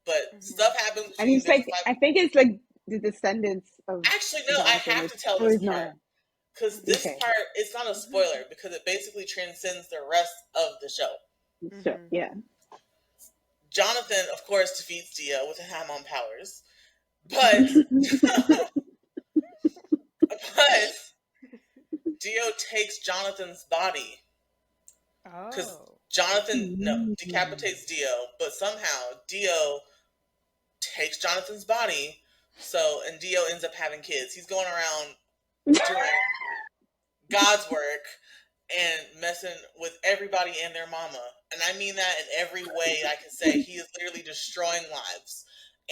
But stuff happens And between he's there's like, five. I think it's like the descendants of Actually, no, I Jonathan, have to tell or this is part not. because this Okay, part it's not a spoiler because it basically transcends the rest of the show. so yeah. Jonathan, of course, defeats Dio with Hamon powers, but but Dio takes Jonathan's body because Oh. Jonathan decapitates Dio, but somehow Dio takes Jonathan's body. So and Dio ends up having kids. He's going around doing God's work and messing with everybody and their mama. And I mean that in every way I can say. He is literally destroying lives.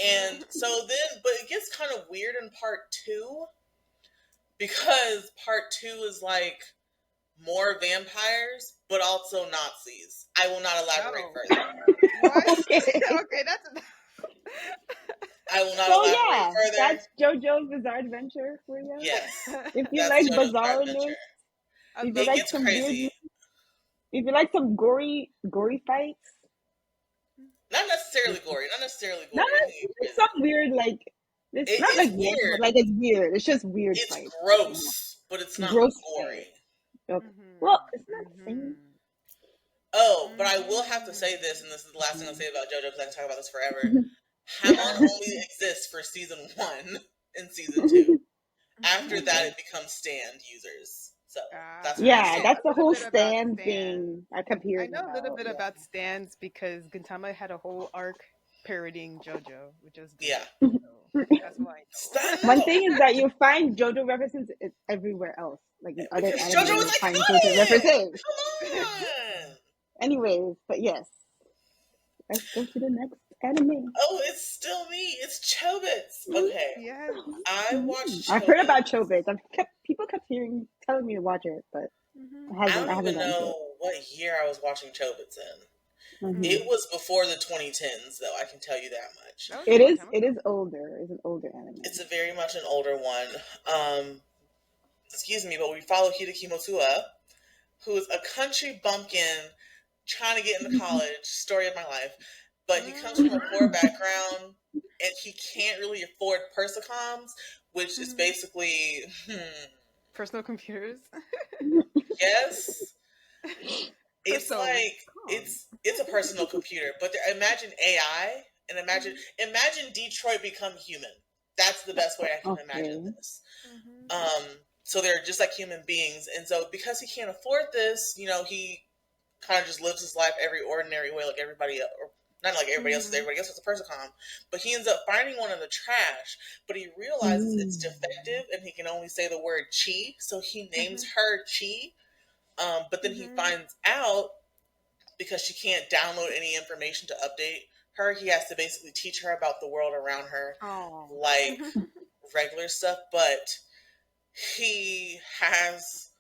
And so then, but it gets kind of weird in part 2 because part 2 is like more vampires, but also Nazis. I will not elaborate Oh. further. What? Okay. Okay, that's I will not So elaborate yeah, further. that's JoJo's Bizarre Adventure for you. Yes, If you that's like JoJo's Bizarre bizarreness, Adventure. if you It like gets some weird, crazy. if you like some gory fights, Not necessarily gory. Not necessarily not gory. It can get it's crazy. some weird like this, It not is like gore, but weird. like it's weird. It's just weird It's fights. gross, but it's not Gross gory. fight. Okay. Well, it's not the same. Oh, but I will have to say this, and this is the last thing I'll say about JoJo because I can talk about this forever. Hamon only exists for season 1 and season 2. After that, it becomes stand users. So that's where we Yeah, stand. that's the A little whole bit about stand Stan. thing I kept I hearing know a little about. bit Yeah. about stands because Gintama had a whole arc parodying JoJo, which was good. Yeah. So that's why I know. Stand One up! thing is that you find JoJo references everywhere else, like in other Because anime, JoJo you'll is find JoJo iconic! references. Come on! Anyways, but yes, let's go to the next anime. Oh, it's still me. It's Chobits. Okay. Yes. I watched I've heard about Chobits. Chobits. People kept telling me to watch it, but I I don't haven't even gotten to know it. what year I was watching Chobits in. Mm-hmm. It was before the 2010s, though. I can tell you that much. That was a long time It ago. is older. It's an older anime. It's a very much an older one. Excuse me, but we follow Hideki Motua, who is a country bumpkin trying to get into college. Story of my life. But he comes from a poor background, and he can't really afford Persicoms, which is basically, Personal computers. yes. It's Perso. like it's a personal computer, but imagine AI and imagine Detroit become human. That's the best way I can imagine this. So they're just like human beings, and so because he can't afford this, he kind of just lives his life every ordinary way, like everybody else, or not like everybody else. Everybody else has a Persicom, but he ends up finding one in the trash. But he realizes it's defective, and he can only say the word Chi, so he names her Chi. But then he finds out because she can't download any information to update her, he has to basically teach her about the world around her, like regular stuff. But he has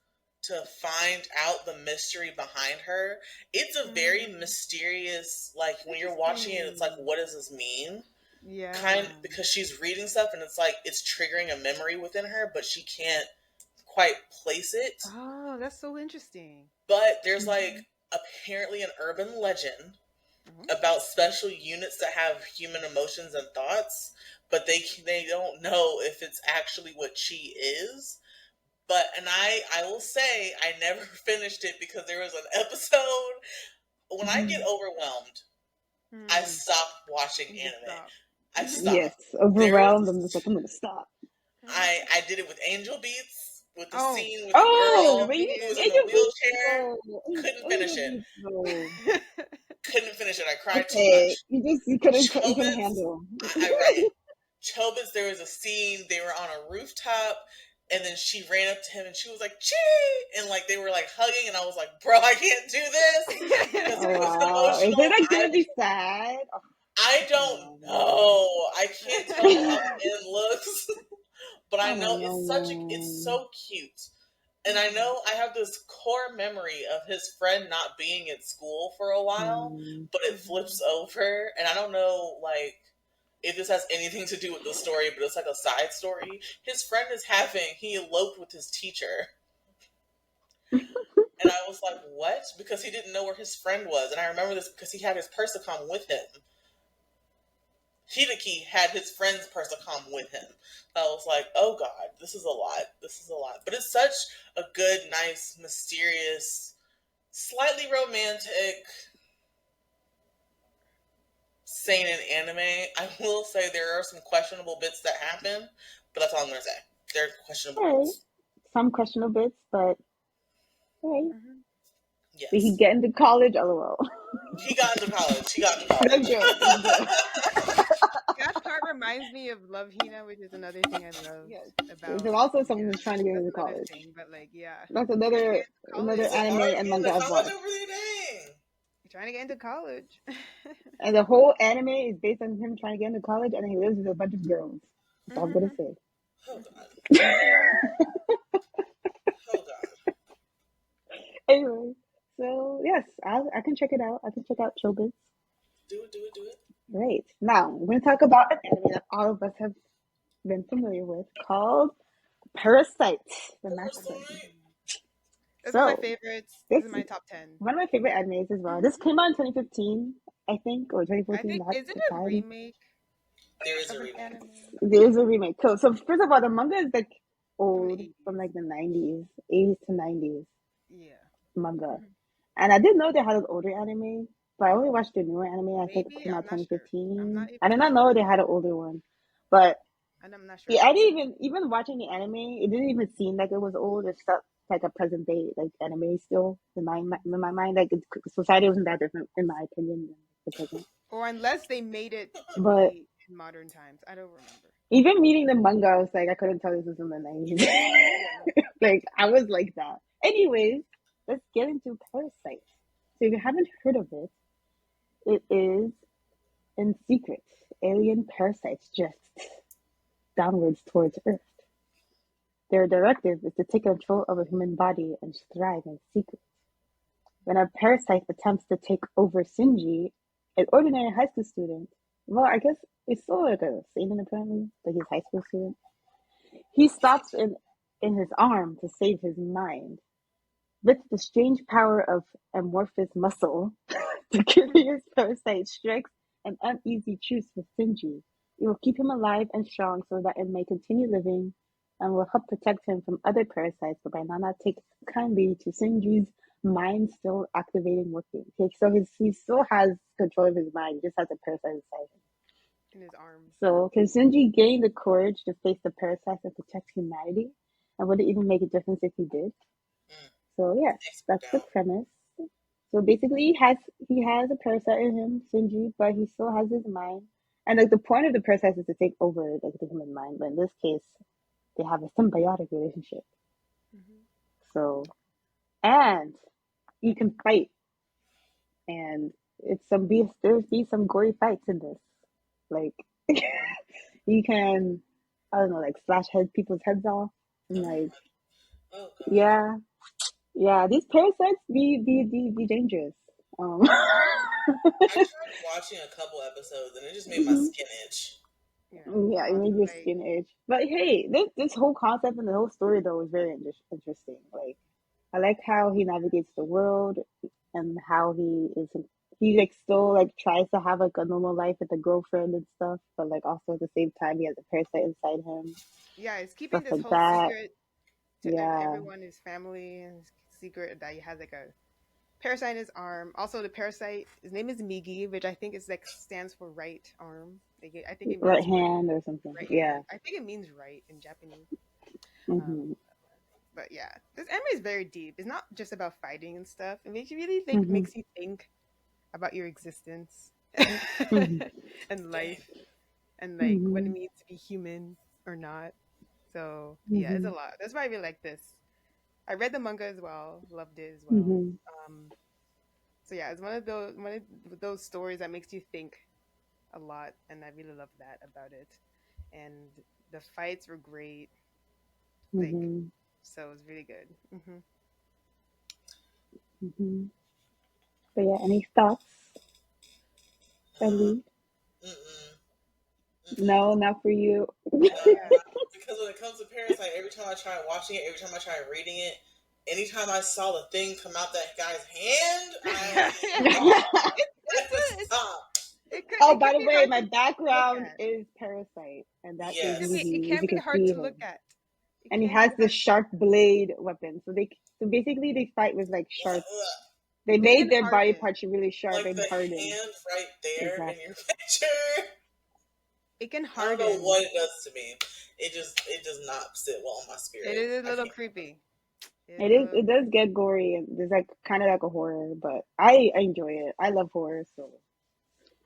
to find out the mystery behind her. It's a very mysterious, like when you're watching it, it's like, what does this mean? Yeah. Because she's reading stuff and it's like it's triggering a memory within her, but she can't quite place it. Oh, that's so interesting. But there's like apparently an urban legend about special units that have human emotions and thoughts, but they don't know if it's actually what she is. But I will say I never finished it because there was an episode when I get overwhelmed, I stop watching anime. I stop. Yes, overwhelmed. I'm just like, I'm gonna stop. I did it with Angel Beats, with the scene with the Oh, girl but who was in the wheelchair. Couldn't finish it. Couldn't finish it. I cried too Okay, much. you couldn't Chobits, handle. right. Chobits, there was a scene, they were on a rooftop, and then she ran up to him and she was like, Chee! And like they were like hugging, and I was like, bro, I can't do this. Because it was Wow. Is emotional. it like gonna be sad? I don't know. I can't tell you how the end looks. But I know it's so cute. And I know I have this core memory of his friend not being at school for a while, but it flips over. And I don't know, like, if this has anything to do with the story, but it's like a side story. His friend he eloped with his teacher. And I was like, what? Because he didn't know where his friend was. And I remember this because he had his Persicom with him. Hideki had his friend's persecom with him. I was like, oh god, this is a lot. This is a lot. But it's such a good, nice, mysterious, slightly romantic seinen anime. I will say there are some questionable bits that happen, but that's all I'm gonna say. They're questionable All right. bits. Some questionable bits, but all right. Mm-hmm. Did he Yes. get into college? LOL. He got into college. He got into That's college. good. That's good. That part reminds me of Love Hina, which is another thing I love Yes. There's about. also Yeah, someone who's trying to get that's into another college. thing. But like, yeah, That's trying to another get into another Is college. it anime hard and getting manga into I've college watched. over there? Dang. You're trying to get into college. And the whole anime is based on him trying to get into college, and he lives with a bunch of girls. That's all I'm gonna Mm-hmm. say. Oh god. Oh god. Anyway, so yes, I can check it out. I can check out Chobits. Do it, do it, do it. Right. Now, we're going to talk about an anime that all of us have been familiar with called Parasite, the Master. Parasite. That's one of my So, favorites. This this is is my top 10. one of my favorite animes as well. This Mm-hmm. came out in 2015, I think, or I 2014, think, not is it a entirely. remake There is a of an remake. anime? There's a remake. So first of all, the manga is like From the old, from 80s. like the 90s, 80s to 90s Yeah. manga. Mm-hmm. And I didn't know they had an older anime, but I only watched the newer anime. I think it Maybe, came out I'm not sure. I'm 2015. not I did even not know sure. they had an older one. But And I'm not sure yeah, I about that. didn't even watching the anime, it didn't even seem like it was old. It felt like a present day like anime still in my mind. Like society wasn't that different in my opinion than the present. Or unless they made it to But be in modern times. I don't remember. even reading the manga, I was like, I couldn't tell this was in the 90s. Yeah. Like I was like that. Anyways, let's get into Parasite. So if you haven't heard of it, it is in secret. Alien parasites drift downwards towards Earth. Their directive is to take control of a human body and thrive in secret. When a parasite attempts to take over Shinji, an ordinary high school student, well, I guess it's sort of like a seinen apparently, like he's a high school student. He stops in his arm to save his mind. With the strange power of amorphous muscle, the curious parasite strikes an uneasy truce with Shinji. It will keep him alive and strong so that it may continue living and will help protect him from other parasites, but by Nana takes kindly to Shinji's mind still activating working. Okay, so he still has control of his mind, he just has a parasite inside him. In his arm. So can Shinji gain the courage to face the parasites and protect humanity? And would it even make a difference if he did? Mm. So yeah, Expert that's the out. premise. So basically, he has a parasite in him, Shinji, but he still has his mind. And like the point of the parasite is to take over like the human mind, but in this case, they have a symbiotic relationship. Mm-hmm. So and you can fight, and there's be some gory fights in this. Like you can, I don't know, like slash people's heads off, and Oh like god. Oh god. yeah, yeah, these parasites be dangerous. I tried watching a couple episodes and it just made my Mhm. skin itch. Yeah. Yeah, it Also, made your like, skin itch. But hey, this whole concept and the whole story though is very interesting. Like, I like how he navigates the world and how he like still like tries to have like a normal life with a girlfriend and stuff, but like also at the same time he has a parasite inside him, yeah, it's keeping stuff this like whole that. secret to Yeah, everyone, his family, and his secret that he has like a parasite in his arm. Also, the parasite, his name is Migi, which I think is like stands for right arm. Like I think it right means hand or something. right Yeah. hand. I think it means right in Japanese. Um, Mhm. but yeah, this anime is very deep. It's not just about fighting and stuff. It makes you really think, Mhm. makes you think about your existence Mhm. and Dang. life and like what it Mhm. means to be human or not. So yeah, it's a Mhm. lot. That's why I really like this. I read the manga as well, loved it as well. Mhm. Um, so yeah, it's one of those stories that makes you think a lot, and I really love that about it. And the fights were great, like Mhm. so it was really good. Hmm. Mhm. But yeah, any thoughts, Uh, Ellie? mm-mm. Mm-mm. No, not for you. No, Yeah, because when it comes to Parasite, every time I try watching it, every time I try reading it, anytime I saw the thing come out that guy's hand, I had to yeah. stop. I It's had to a stop. Oh, it by can the be way, hard my to look background at. is Parasite, and that is It Levy, can if you be can hard see to him. look at. It And he can has be this hard. sharp blade weapon. So basically they fight with like sharp. They It made can their body harden. parts really sharp Like and the hardened. hand right there in Exactly. your picture. It can I don't know harden. what it does to me. It does not sit well in my It spirit. is a I little can't. creepy. It It is a is. little It does creepy. get gory, and there's like kind of like a horror, but I enjoy it. I love horror, so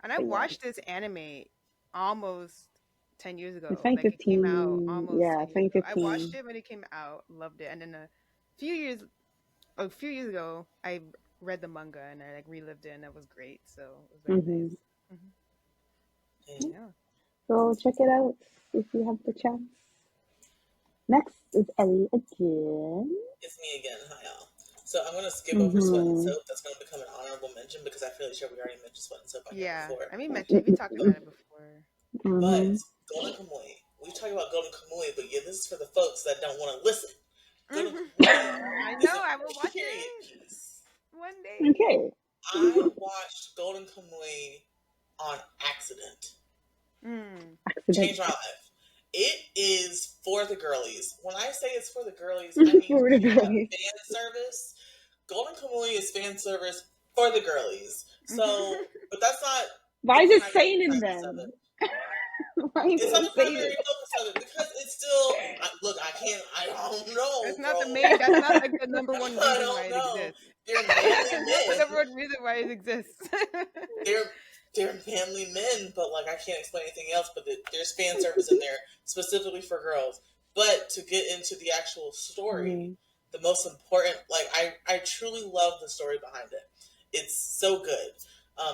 And I but yeah, watched this anime almost 10 years it's ago. Like it came out 2015. almost Yeah, 10 years ago. I watched 2015. it when it came out, loved it. And then few years a few years ago, I read the manga and I like relived it and it was great. So it was very Hmm. nice. Hmm. Mm. Yeah. So check it out if you have the chance. Next is Ellie again. It's me again. Hi, y'all. So I'm gonna skip over Sweat and Hmm. Soap. That's gonna become an honorable mention because I feel like we already mentioned Sweat and Soap on here Yeah. before. I mean we talked about it before. But Hmm. Golden Kamui, we talk about Golden Kamui, but yeah, this is for the folks that don't want to listen. Golden Hmm. Kamui I is know, a I will watch period it piece. one day. Okay. I watched Golden Kamui on accident. Mm. Accident Changed my life. It is for the girlies. When I say it's for the girlies, I mean for the you have girlies. fan service. Golden Kamui is fan service for the girlies. So, but that's not the Why is it primary seinen premise of then? it. Why is It's not it the seinen? primary focus of it because it's still. Look, I don't know, That's not the bro. main. That's not like the number one I reason why don't it know. exists. They're manly It's not the men. number one reason why it exists. they're they're manly men, but like I can't explain anything else. But there's fan service in there specifically for girls. But to get into the actual story, Mm, the most important, like I truly love the story behind it. It's so good.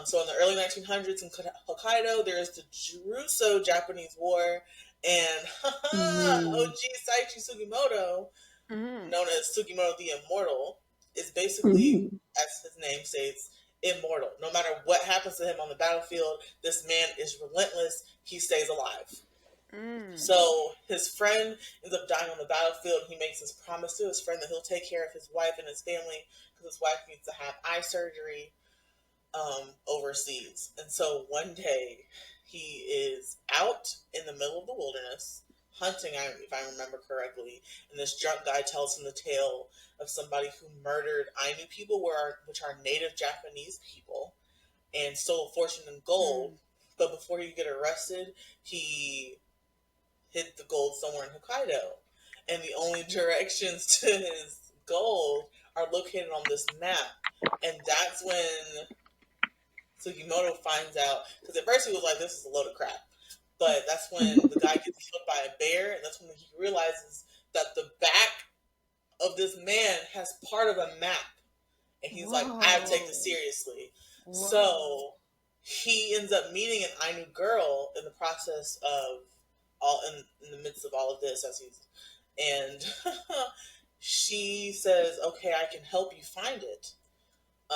So in the early 1900s in Hokkaido, there's the Russo-Japanese War, and mm, OG Saichi Sugimoto, Mm. known as Sugimoto the Immortal, is basically, mm. as his name states, immortal. No matter what happens to him on the battlefield, this man is relentless. He stays alive. Mm. So his friend ends up dying on the battlefield. He makes this promise to his friend that he'll take care of his wife and his family because his wife needs to have eye surgery overseas. And so one day he is out in the middle of the wilderness hunting, if I remember correctly, and this drunk guy tells him the tale of somebody who murdered Ainu people, which are native Japanese people, and stole a fortune in gold. Mm. But before he get arrested, he hid the gold somewhere in Hokkaido. And the only directions to his gold are located on this map. And that's when Sugimoto finds out, because at first he was like, this is a load of crap. But that's when the guy gets killed by a bear, and that's when he realizes that the back of this man has part of a map. And he's like, I have to take this Whoa. seriously. Whoa. So he ends up meeting an Ainu girl in the process of in the midst of all of this as he's and she says, okay, I can help you find it.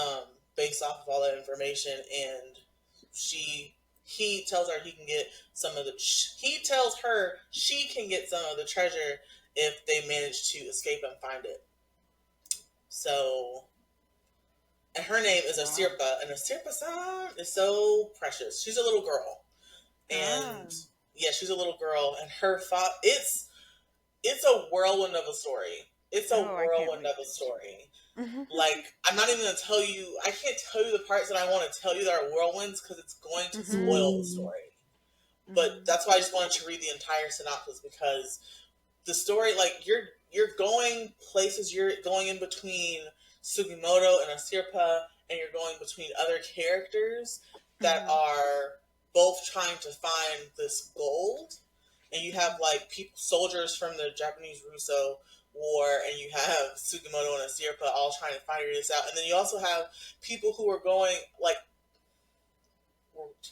Um, Based off of all that information, and she he tells her he tells her she can get some of the treasure if they manage to escape and find it. So, and her name is Wow. Asirpa, and Asirpa-san is so precious. She's a little girl, Ah. and yeah, she's a little girl, and her thought it's a whirlwind of a story. It's a Oh, I can't whirlwind wait. of a story. Like, I'm not even gonna tell you. I can't tell you the parts that I want to tell you that are whirlwinds because it's going to spoil the Mm. story. But that's why I just wanted to read the entire synopsis because the story, like you're going places. You're going in between Sugimoto and Asirpa, and you're going between other characters that are both trying to find this gold. And you have like people, soldiers from the Japanese Russo War, and you have Sugimoto and Asirpa all trying to figure this out. And then you also have people who are going like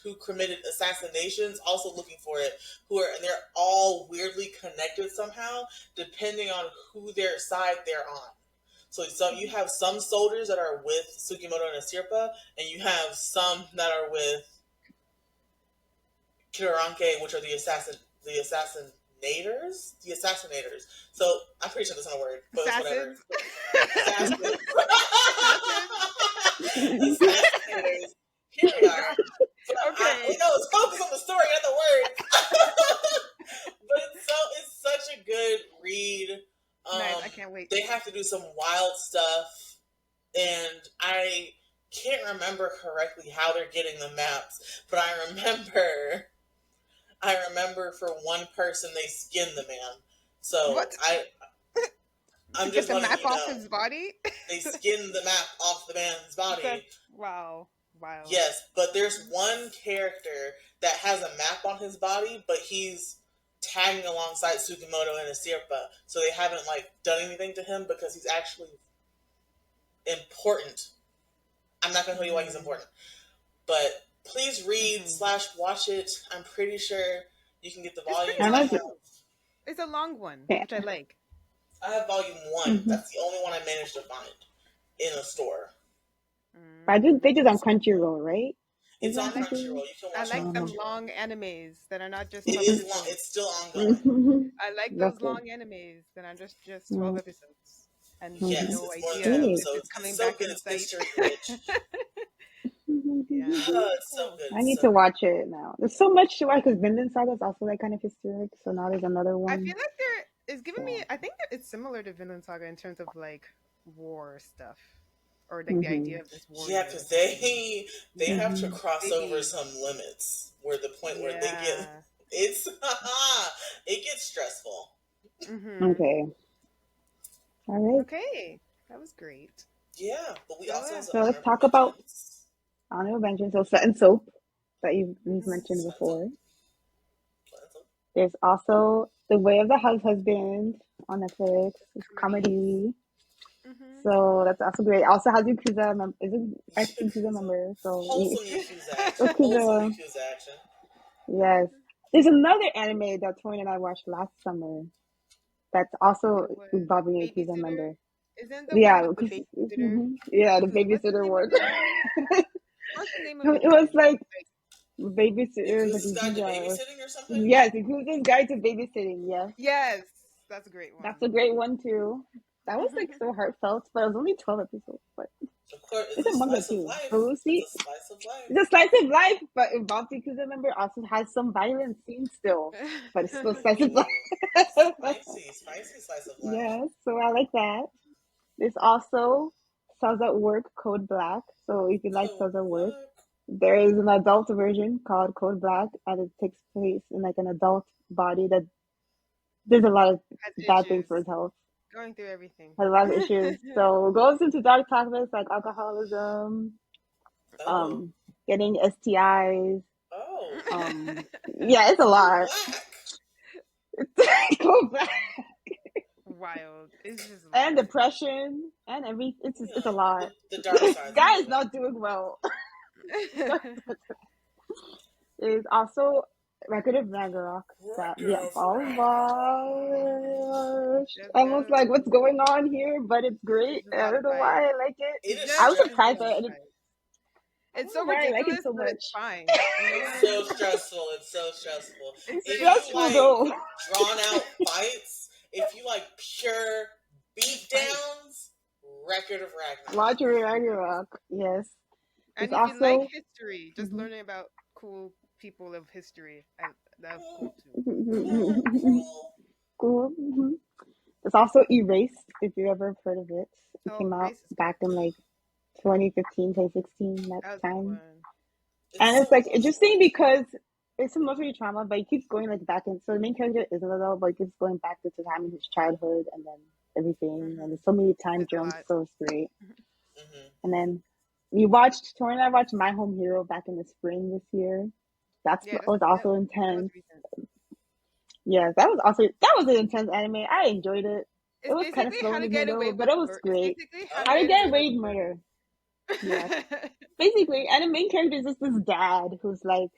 who committed assassinations, also looking for it, and they're all weirdly connected somehow, depending on who their side they're on. So you have some soldiers that are with Sugimoto and Asirpa, and you have some that are with Kiraranke, which are the assassinators. So I'm pretty sure that's not a word, but it's whatever. Assassins. Assassins. Assassins. Assassinators. Here we are. But Okay. to do some wild stuff, and I can't remember correctly how they're getting the maps, but I remember for one person they skinned the man. So What? I'm To get just the letting map you off know. his body? They skinned the map off the man's body. That's wow. Wild. Yes, but there's one character that has a map on his body, but he's tagging alongside Sugimoto and Asirpa, so they haven't like done anything to him because he's actually important. I'm not gonna tell you why he's important, but please read slash watch it. I'm pretty sure you can get the It's pretty volumes. I I like have it. long. It's a long one, Yeah. which I like. I have volume one. Mm-hmm. That's the only one I managed to find in a store. I do think it's on It's, Crunchyroll, right? Is it's it on on I like Crunchyroll. Crunchyroll? You can I watch it on like them Crunchyroll. long animes that are not just It 12 is long. episodes. It's still ongoing. I like That's those good. long animes that are just 12 Mm-hmm. episodes and Yes, no it's more than idea 12 if Sweet. it's episodes. It's coming so back good. in It's sight. history rich. Yeah. It's so Cool. good. I It's need so to good. watch it now. There's so much to watch because Vinland Saga is also like kind of historic. So now there's another I feel one. like there is giving me So, I think that it's similar to Vinland Saga in terms of like war stuff or like the mm-hmm. idea of this Yeah, warrior because fighting. they have to Mm-hmm. cross over Maybe some limits where the point where they get yeah. it's it gets stressful. Mhm. Okay. All right. Okay. That was great. Yeah, but we So also have some So let's honorable talk about mentions. honorable mention. So Set and Soap that you've mhm. mentioned So, before. There's also The Way of the Husband on Netflix. It's Comedies. comedy. Mhm. So that's also great. Also has Yakuza. Is it Yakuza Yakuza. member? So Wholesome Yakuza action. Wholesome Yakuza. Yakuza action. Yes. There's another anime that Tori and I watched last summer that's also It was involving a Yakuza Babysitter. member. Isn't the one Yeah, with the babysitter? yeah, the What's the babysitter name of one. the what's the name of the It was one? like babysitters, like Yakuza's Guide to Yakuza. Babysitting or something? Yes, Yakuza's Guide to Babysitting. Yes, Yes, that's a great that's one. a great one too. That was like so heartfelt, but it was only 12 episodes. But Of course, it's it's a a manga slice of too. life. But we'll It's see. a slice of life. It's a slice of life, but involved Yakuza member also has some violent scenes still, but it's still slice of life. Ooh, spicy slice of life. Yes, so I like that. There's also Cells at Work Code Black. So if you like Code Cells at Work, Black. there is an adult version called Code Black, and it takes place in like an adult body that there's a lot of Has bad things issues. for his health, Going through everything. has a lot of issues. So it goes into dark topics like alcoholism, Oh. um, getting STIs. Oh. Yeah, it's a Code lot. Black. Code Black. Wild. It's just a And lot. depression and everything. It's a Yeah. lot. The dark sides of Guy is women. not doing well. There's also Record of Ragnarok that we have Record of all watched. Let's I was like, what's go. going on here? But it's great. There's a I lot of don't know vibes. why I like it. It is I was There's a surprised lot that of I didn't. vibes. I don't It's know so why I like it ridiculous, so but it's much. fine. You know what I so mean? stressful. It's so stressful. It's If you Stressful like though. drawn out fights, if you like pure beat fight. downs, Record of Ragnarok. Watch Ragnarok. Yes. There's And if you like also. history, just Mhm. learning about cool people of history, that's cool too. Cool. Cool. There's also Erased, if you ever heard of it. It Oh, came out race is back good. in like 2015, 2016, that That was a good time. one. It's And so it's like close to interesting like because it's emotionally trauma, but it keeps going like back in. So the main character is an adult, but it keeps going back to the time in his childhood and then everything. And there's so many time It's a jumps, lot. so it's great. hmm And then Tori and I watched My Home Hero back in the spring this year. That Yeah, was also that was intense. recent. Yes, that was an intense anime. I enjoyed it. It It's was kind of basically slow How in to the Get Away middle, but with it was Murder. It's great. basically How to How to Get Oh. Get Away with Away with Murder. Murder. Yes. Basically, and the main character is just this dad who's like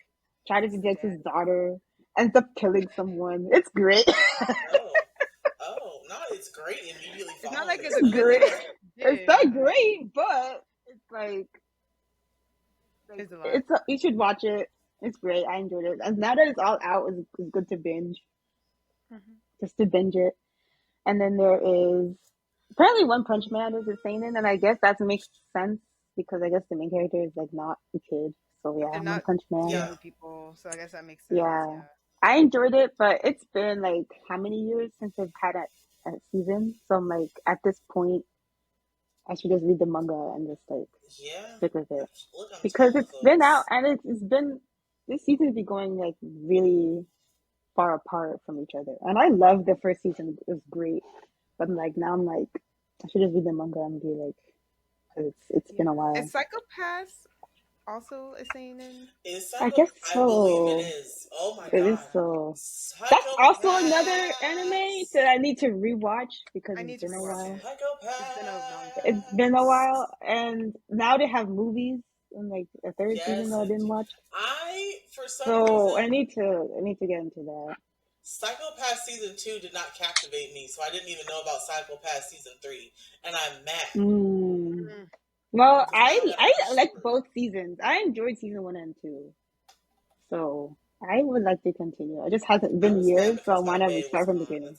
trying to Just protect his dead. daughter, ends up killing someone. It's great. Oh. Oh. No, it's great immediately It's not following like this it's a It's good though. thing great. that he It's did, not but great, but it's like it's a lot. you should watch it. It's great. I enjoyed it. And now that it's all out, it's good to binge. Mhm. Just to binge it. And then there is apparently One Punch Man is a seinen, and I guess that makes sense because I guess the main character is like not a kid. So yeah, They're One not Punch Man. Yeah. young people, so I guess that makes sense. Yeah. Yeah. I enjoyed it, but it's been like how many years since I've had it? season. So I'm like, at this point, I should just read the manga and just like Yeah. stick with it Look, I'm because telling it's been out folks. and it's been this season's been going like really far apart from each other. And I love the first season; it was great. But like now, I'm like, I should just read the manga and be like, because it's Yeah. been a Is while. Psychopaths also a seinen? Is I Psycho? guess I believe it so. is. Oh my It is god. so. That's also another anime Psychopaths. that I need to rewatch because I it's need to been a rewatch while. it. It's been a long It's time. been a Psychopaths. while, and now they have movies and like a third season Yes, that I didn't indeed. watch. For some So reason, I need to get into that. Psychopath season 2 did not captivate me, so I didn't even know about Psychopath season 3, and I'm mad Mm. Mm. Well, because now I I gotta I watch like Super. both seasons. I enjoyed season 1 and 2, so I would like to continue. It just hasn't I been was mad years, so I because my want to bae was restart from the gone. beginning.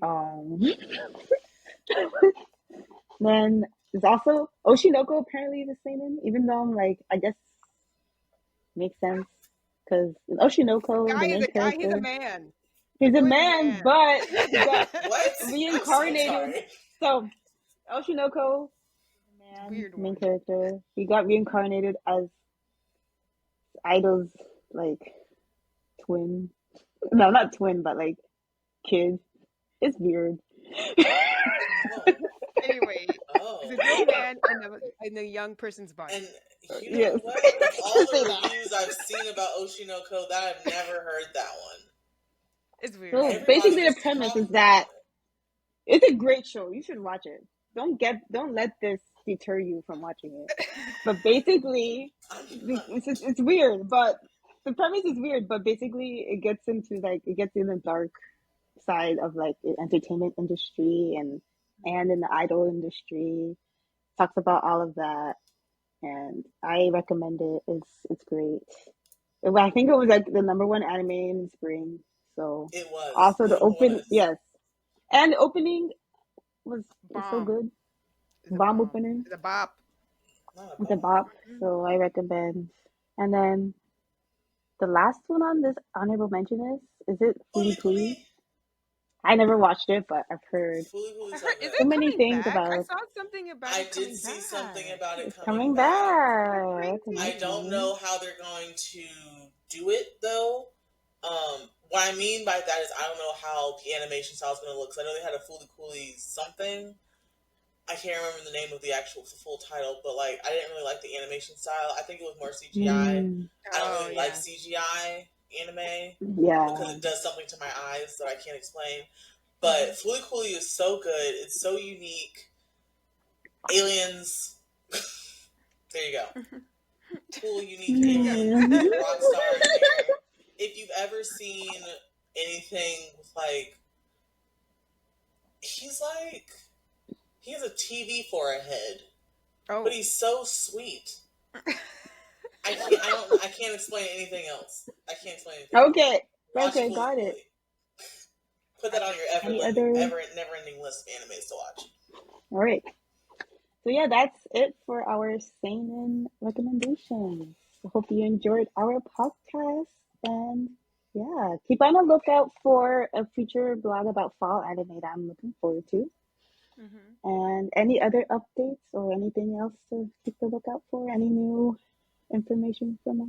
That's all. Yeah. Then there's also Oshinoko. Apparently the same, even though I'm like, I guess makes sense because in Oshinoko, the Guy is main a guy. He's a character, man. The he's a boy's a man, man. but he got What? I'm so reincarnated. sorry. So Oshinoko, man, Weird main one. character, he got reincarnated as Idol's like twin. No, not twin, but like kid. It's weird. Oh. Anyway, he's a Oh. grown man in a young person's body. And you Yes, know what? Of all say the that. reviews I've seen about Oshinoko, that I've never heard that one. It's weird. So Everybody basically, the was premise is talking that about it. it's a great show. You should watch it. Don't let this deter you from watching it. But basically, I'm not. it's weird. But the premise is weird. But basically, it gets in the dark side of like the entertainment industry and in the idol industry. Talks about all of that, and I recommend it. It's great. I think it was like the number one anime in spring. So It was. also the It open, was. yes, and the opening was so Bomb. good. It's a Bomb bomb. opener. It's a bop. Not a It's a bop. bop. Mhm. So I recommend. And then the last one on this honorable mention is it Fooly Fooly Cooly? Cooly. I never watched it, but I've heard Fooly I Cooly's so heard. Is so good. it many coming things back? I about saw something about I it did coming see something back. about it it's coming coming back. That's back. I crazy. don't Okay. know how they're going to do it though. What I mean by that is I don't know how the animation style is going to look. 'Cause I know they had a Fooly Cooly something. I can't remember the name of the actual full title, but like I didn't really like the animation style. I think it was more CGI. Mm, I don't Oh really like yeah. CGI anime because yeah. it does something to my eyes that I can't explain. But Hmm. Fooly Cooly is so good. It's so unique. Aliens. There you go. Cool, unique There you aliens. go. Mm. There's a rock star in there. If you've ever seen anything with like, he's like, he has a TV for a head, but Oh. he's so sweet. I can't explain anything else. I can't explain anything else. Okay. Watch Okay, Fooly got it. Cooly. Put that on your Any other? never ending list of animes to watch. All right. So yeah, that's it for our seinen recommendations. I hope you enjoyed our podcast, and yeah, keep on the lookout for a future blog about fall anime that I'm looking forward to. Hmm. And any other updates or anything else to keep a lookout for? Any new information from us?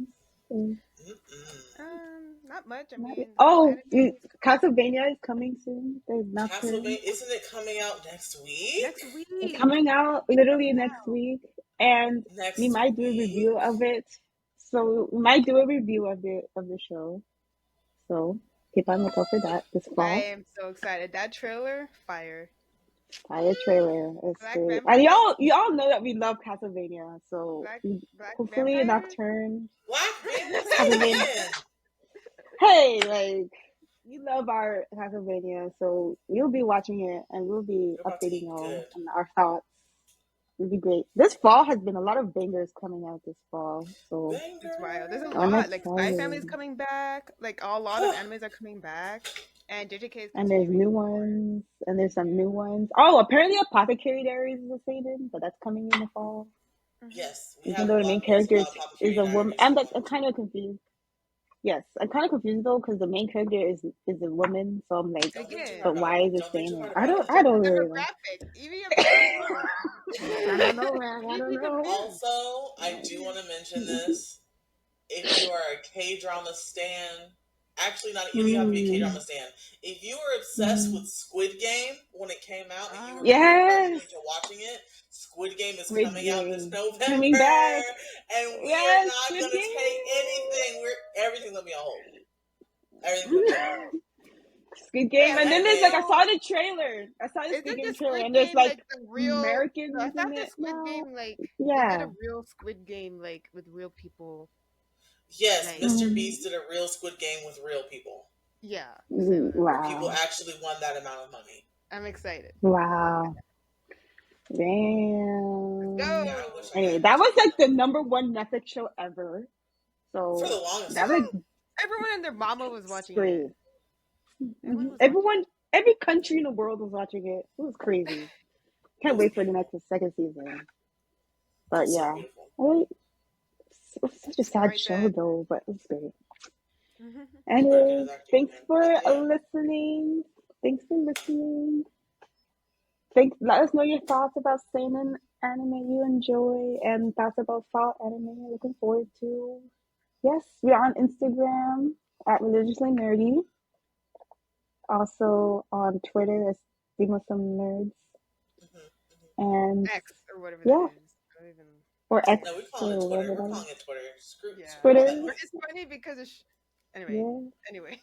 Or Mm-mm. Not much. I not? mean, the fall Oh, anime Castlevania is coming soon. There's Nocturne. Castlevania, isn't it coming out next week? next It's week. coming out It's literally coming next out. week, and we Next might do a week? review of it. So we might do a review of the show. So keep on lookout for that this I fall. am so excited. That trailer, fire. Fire trailer. It's Black great. And vampires. you all know that we love Castlevania. So Black hopefully vampires. Nocturne, Black Say it Castlevania. again. Hey, like we love our Castlevania, so we'll be watching it and we'll be You're about to updating eat y'all good. on our thoughts. It'll be great. This fall has been a lot of bangers coming out this fall, so It's wild. There's a Banger. lot. Like Spy Family is unexcited. coming back. Like a lot of animes are coming back, and JJK is And there's new continuing, of course. ones, and there's some new ones. Oh, apparently Apothecary Diaries is a seinen, but that's coming in the fall. Hmm. Yes, we Even have though the blog main posts character about is Apothecary a woman, Diaries I'm from like that. I'm kind of confused Yes, I'm kind of confused though because the main character is a woman, so I'm like, Don't think too Again, hard but about why it. is it Don't think saying too it? hard I about don't it. I just the don't really know. demographic. Even a person. I don't know, man. I Give don't me the know. men. Also, Give I me do the want to mention this. If you are a K drama stan, actually, not, you don't even have to be a K Mm, drama stan. If you were obsessed with mm. Squid Game when it came out and you were looking Yes, forward to watching it, Squid Game is Squid coming out this Game coming November, back. and we are Yes, not Squid going to take anything. Everything's going to be on hold. Everything's going to be on Game. hold. Squid Wait, Game, are and they then there's like I Anime. still? saw the trailer. I saw the Squid Isn't Game the trailer, Squid and there's Game like like the real? No, I Americans thought in the it Squid now. Game like they did Yeah. a real Squid Game like with real people. Yes, Like Mr. Mm, Beast did a real Squid Game with real people, yeah, so where people wow. actually won that amount of money. I'm excited. Wow. Let's Damn. Yeah, I wish I go. could Anyway, have that watched was it. like the number one Netflix show ever. For the So longest that was time. like Everyone and their mama was watching it. great. Everyone was watching Everyone, every country in the world was watching it. It was crazy. It Can't was wait for the beautiful. next second season. It But was so yeah, beautiful. it was such a it. sad Right show there. though, but it was great. People are good Anyways, at acting in thanks there. for But yeah. listening. Thanks for listening. Thanks. Let us know your thoughts about seinen anime you enjoy and thoughts about fall anime you're looking forward to. Yes, we're on Instagram at religiously nerdy. Also on Twitter as Being with Some Nerds. And X or whatever that yeah, is. I don't even. or X No, we're calling it or Twitter. whatever We're that is. calling it Twitter. Yeah, Screw all that Twitter. but else. it's funny because it's. Anyway, Yeah. anyway.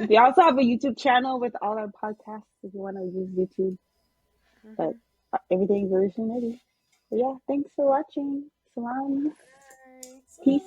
We also have a YouTube channel with all our podcasts if you want to use YouTube. But everything's religiously nerdy. But yeah, thanks for watching. Salam. Bye. Peace.